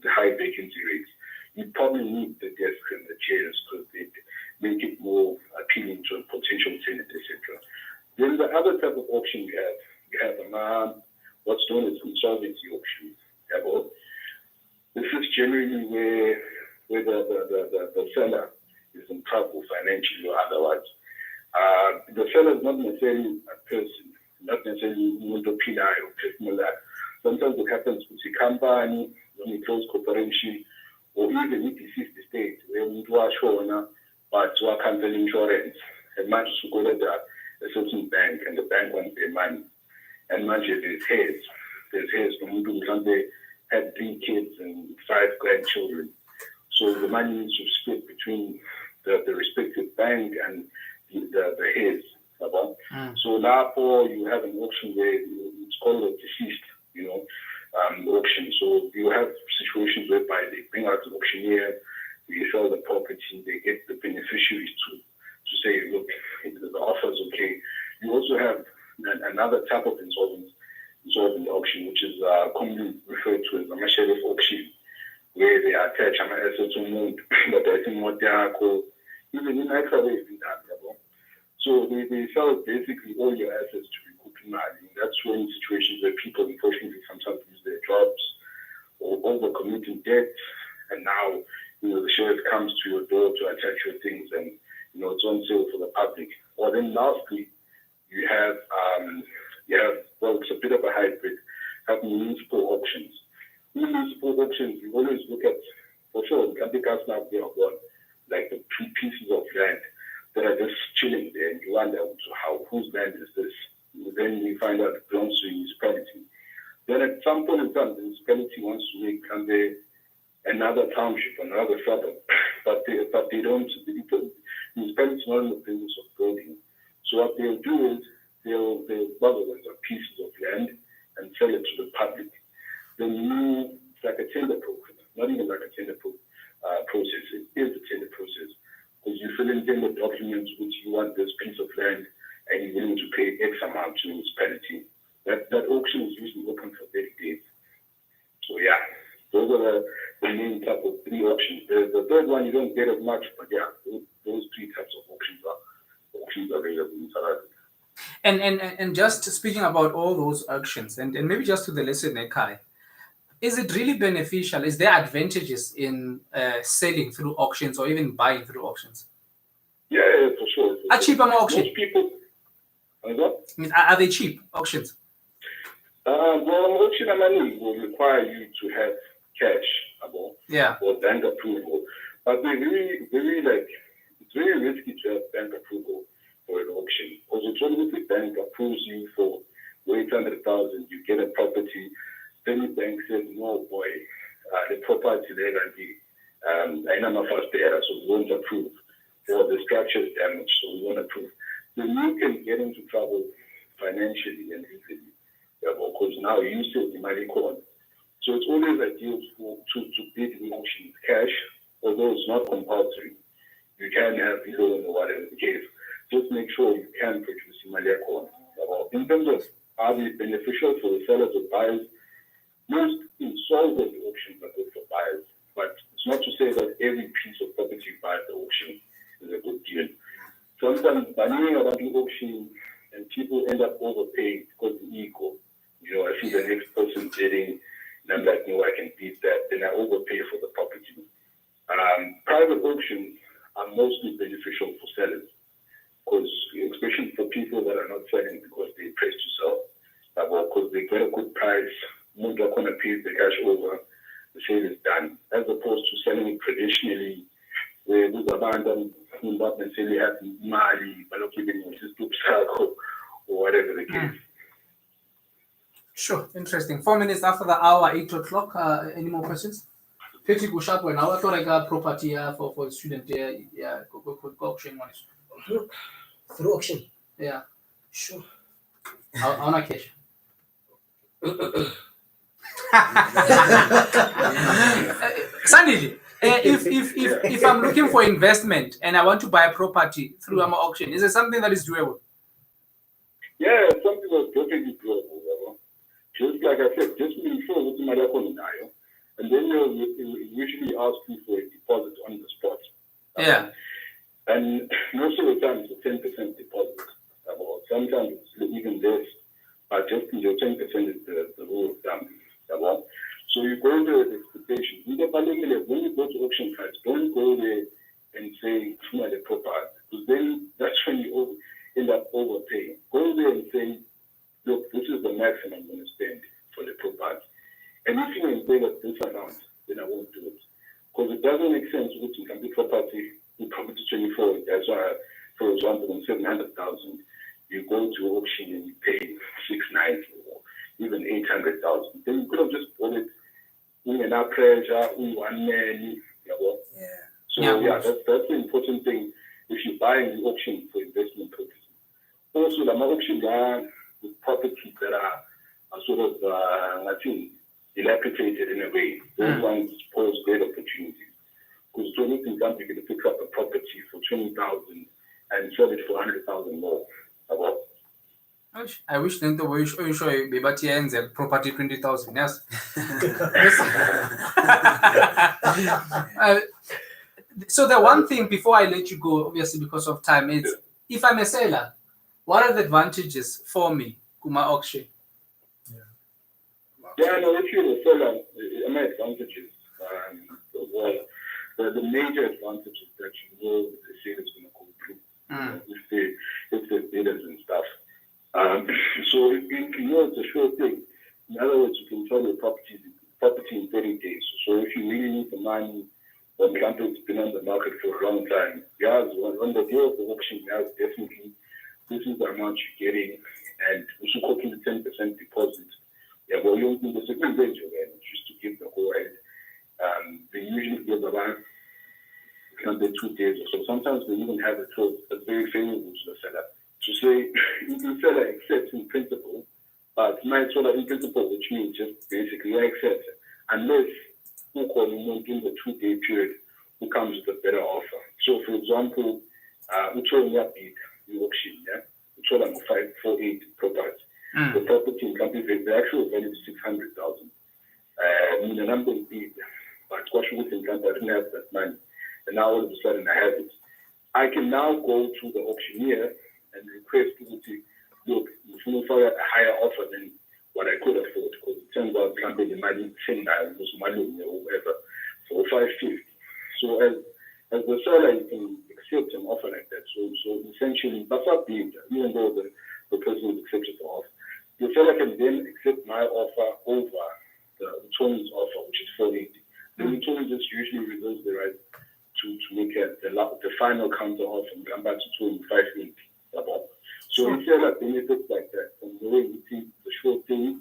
the high vacancy rates. You probably need the desks and the chairs because they make it more appealing to a potential tenant, etc. Then the other type of auction we have what's known as insolvency auctions. This is generally where the seller is in trouble financially or otherwise. The seller is not necessarily a person, not necessarily P&I or personal life. Sometimes it happens with a company, when we close corporation, or even if deceased estate, where we do our show, but to our cancel insurance, and much to go to a certain bank, and the bank wants their money. And much as there's his, they had 3 kids and 5 grandchildren. So the money needs to split between the respective bank and the heads. So therefore you have an auction where it's called a deceased, auction. So you have situations whereby they bring out the auctioneer, we sell the property, they get the beneficiaries to say, look, the offer is okay. You also have another type of insolvent auction, which is commonly referred to as a sheriff auction, where they attach an asset to mood, but I think what they are called, even in extra ways in that level. So they sell basically all your assets to recoup money. That's when situations where people unfortunately sometimes lose their jobs or overcommitting debt, and now the sheriff comes to your door to attach your things, and it's on sale for the public. Or then lastly, you have it's a bit of a hybrid, have municipal auctions. Municipal auctions, you always look at, for sure, you can take us now there one, like the 2 pieces of land that are just chilling there, and you wonder whose land is this? Then you find out it belongs to the municipality. Then at some point in time, the municipality wants to make another township, another suburb, but they don't. The municipality is not in the business of building. So what they'll do is they'll bother with pieces of land and sell it to the public. Then it's like a tender process, not even like a tender process. It is a tender process because you fill in tender documents which you want this piece of land and you're willing to pay X amount to the municipality. That auction is usually open for 30 days. So yeah, those are the main type of 3 auctions. The third one you don't get as much, but yeah, those 3 types of auctions are available in South Africa. And just speaking about all those auctions, and maybe just to the listener, Kai, is it really beneficial? Is there advantages in selling through auctions or even buying through auctions? Yeah, for sure. A cheaper auction. I mean, are they cheap auctions? Well, auction money will require you to have cash or bank approval. But they're very it's very risky to have bank approval for an auction. Because if the bank approves you for 800,000, you get a property, then the bank says, no, boy, the property there can be, I know my first there, so we won't approve. Or the structure is damaged, so we won't approve. Then you can get into trouble financially and legally. Because now you still the money call. So it's always ideal to bid in auction cash, although it's not compulsory. You can have loan or whatever the case. Just make sure you can produce the money call. In terms of are they beneficial for the sellers or buyers, most insolvent auctions are good for buyers. But it's not to say that every piece of property you buy at the auction is a good deal. Sometimes buying around the auction and people end up overpaying because of ego. I see the next person bidding, and I'm like, no, I can beat that. Then I overpay for the property. Private auctions are mostly beneficial for sellers, because especially for people that are not selling because they're pressed to sell, because they get a good price, more they're going to pay the cash over, the sale is done, as opposed to selling it traditionally, where those abandoned who not necessarily have money, but not giving you just to sell or whatever the case. Sure, interesting. 4 minutes after the hour, 8 o'clock. Any more questions? Pretty good sharp one. I thought I got property for the student. Yeah, go auction one. Through auction? Yeah. Sure. I want to cash. Sandy, if I'm looking for investment and I want to buy a property through an auction, is it something that is doable? Yeah, it's something that's definitely doable. Just like I said, just make sure what you might have on now, and then they'll usually ask you for a deposit on the spot. Yeah. And most of the time it's a 10% deposit. Sometimes it's even less, but just your 10% is the rule of thumb. So you go there with expectations. When you go to auction sites, don't go there and say, the property, because then that's when you end up overpaying. Go there and say, look, this is the maximum I'm going to spend for the property. And if you can pay that this amount, then I won't do it. Because it doesn't make sense with you can be property 24, that's why, for example, on 700,000, you go to auction and you pay 690 or even 800,000. Then you could have just bought it without pressure, one man. So that's the important thing if you buy in the auction for investment purposes. Also, the auction with properties that are sort of, dilapidated in a way. Those ones pose great opportunities. Because to anything done, you can pick up a property for 20,000 and sell it for 100,000 more. I wish then the way you show me, but he ends at property 20,000. Yes. So the one thing before I let you go, obviously because of time, is if I'm a seller, what are the advantages for me to my auction? Yeah, no, if you're a seller, my advantages. The major advantage is that you know the sale is going to go through. If the bidders and stuff. So if you know it's a sure thing. In other words, you can sell your property in 30 days. So if you really need the money, when the company's been on the market for a long time, on the day of the auction, definitely this is the amount you're getting, and we should call it 10% deposit. Yeah, well, you don't need the second range again, just to give the whole rate. They usually give around 2 days or so. Sometimes they even have a clause that's very favorable to the seller. To say, the seller accepts in principle, but my seller in principle, which means just basically I accept it. Unless who call him in the 2-day period who comes with a better offer. So, for example, we told me bid the auction, we told them 548 properties. The property in company, the actual value is 600,000. The number is big, but squash within company, I didn't have that money. And now all of a sudden I have it. I can now go to the auctioneer and request people to look, if you for a higher offer than what I could afford, because it turns out company money 10 was money or whatever, for 550. So as the seller, you can accept an offer like that. So essentially, that's not big, even though the person who's accepted the offer. The seller can then accept my offer over the Tshwane's offer, which is 480. Then the Tshwane just usually reserves the right to make the final counter offer and come back to Tshwane 580. So the seller benefits like that from knowing the short thing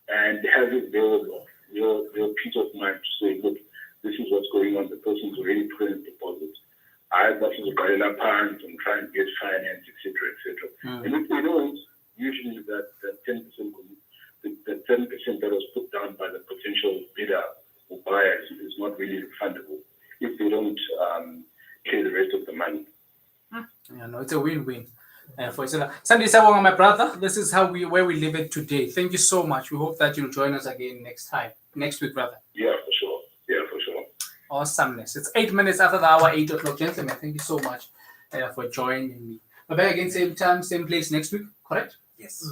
and having their peace of mind to say, look, this is what's going on. The person's already put in a deposit. I got to buy a pound and try and get finance, etc., etc. And if they don't, usually that 10% that 10% that was put down by the potential bidder or buyers is not really refundable if they don't clear the rest of the money. Yeah, no, it's a win-win. For Sandy Sawanga, my brother, this is where we leave it today. Thank you so much. We hope that you'll join us again next week, brother. Yeah, for sure. Awesomeness. It's 8 minutes after the hour, 8 o'clock. Gentlemen, thank you so much for joining me. We're back again, same time, same place next week, correct? Yes.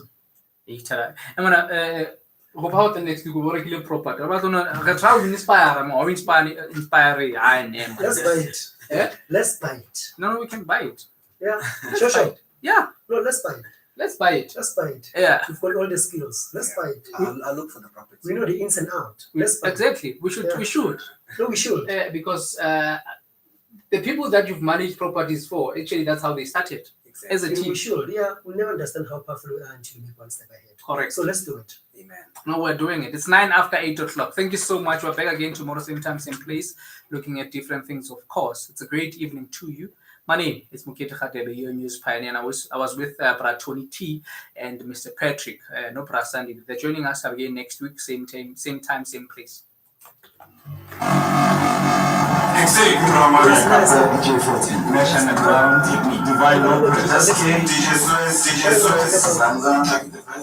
I'm gonna go about the next week. We're working property. I'm gonna try to inspire. Let's buy it. Yeah? Let's buy it. No, we can buy it. Yeah. Sure. Yeah. No, let's buy it. Let's buy it. Let's buy it. Yeah. We've got all the skills. Let's buy it. I'll look for the property. We know the ins and out. Let's buy Exactly. it. We should. Yeah. We should. No, we should. Because the people that you've managed properties for, actually, that's how they started. Exactly. As a team. We should. Yeah. We'll never understand how powerful we are until we make one step ahead. Correct. So let's do it. Amen. No, we're doing it. It's 9 after 8 o'clock. Thank you so much. We're back again tomorrow, same time, same place, looking at different things, of course. It's a great evening to you. My name is Mokete Radebe, your news pioneer, and I was with Tony T and Mr. Patrick, no Sandy. They're joining us again next week, same time, same place.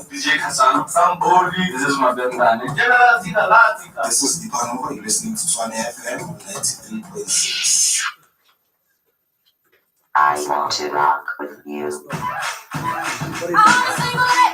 DJ Kasano, somebody. This is my bandana. This is the Panova. You're listening to Tshwane FM 93.6. I want to rock with you. What do you think?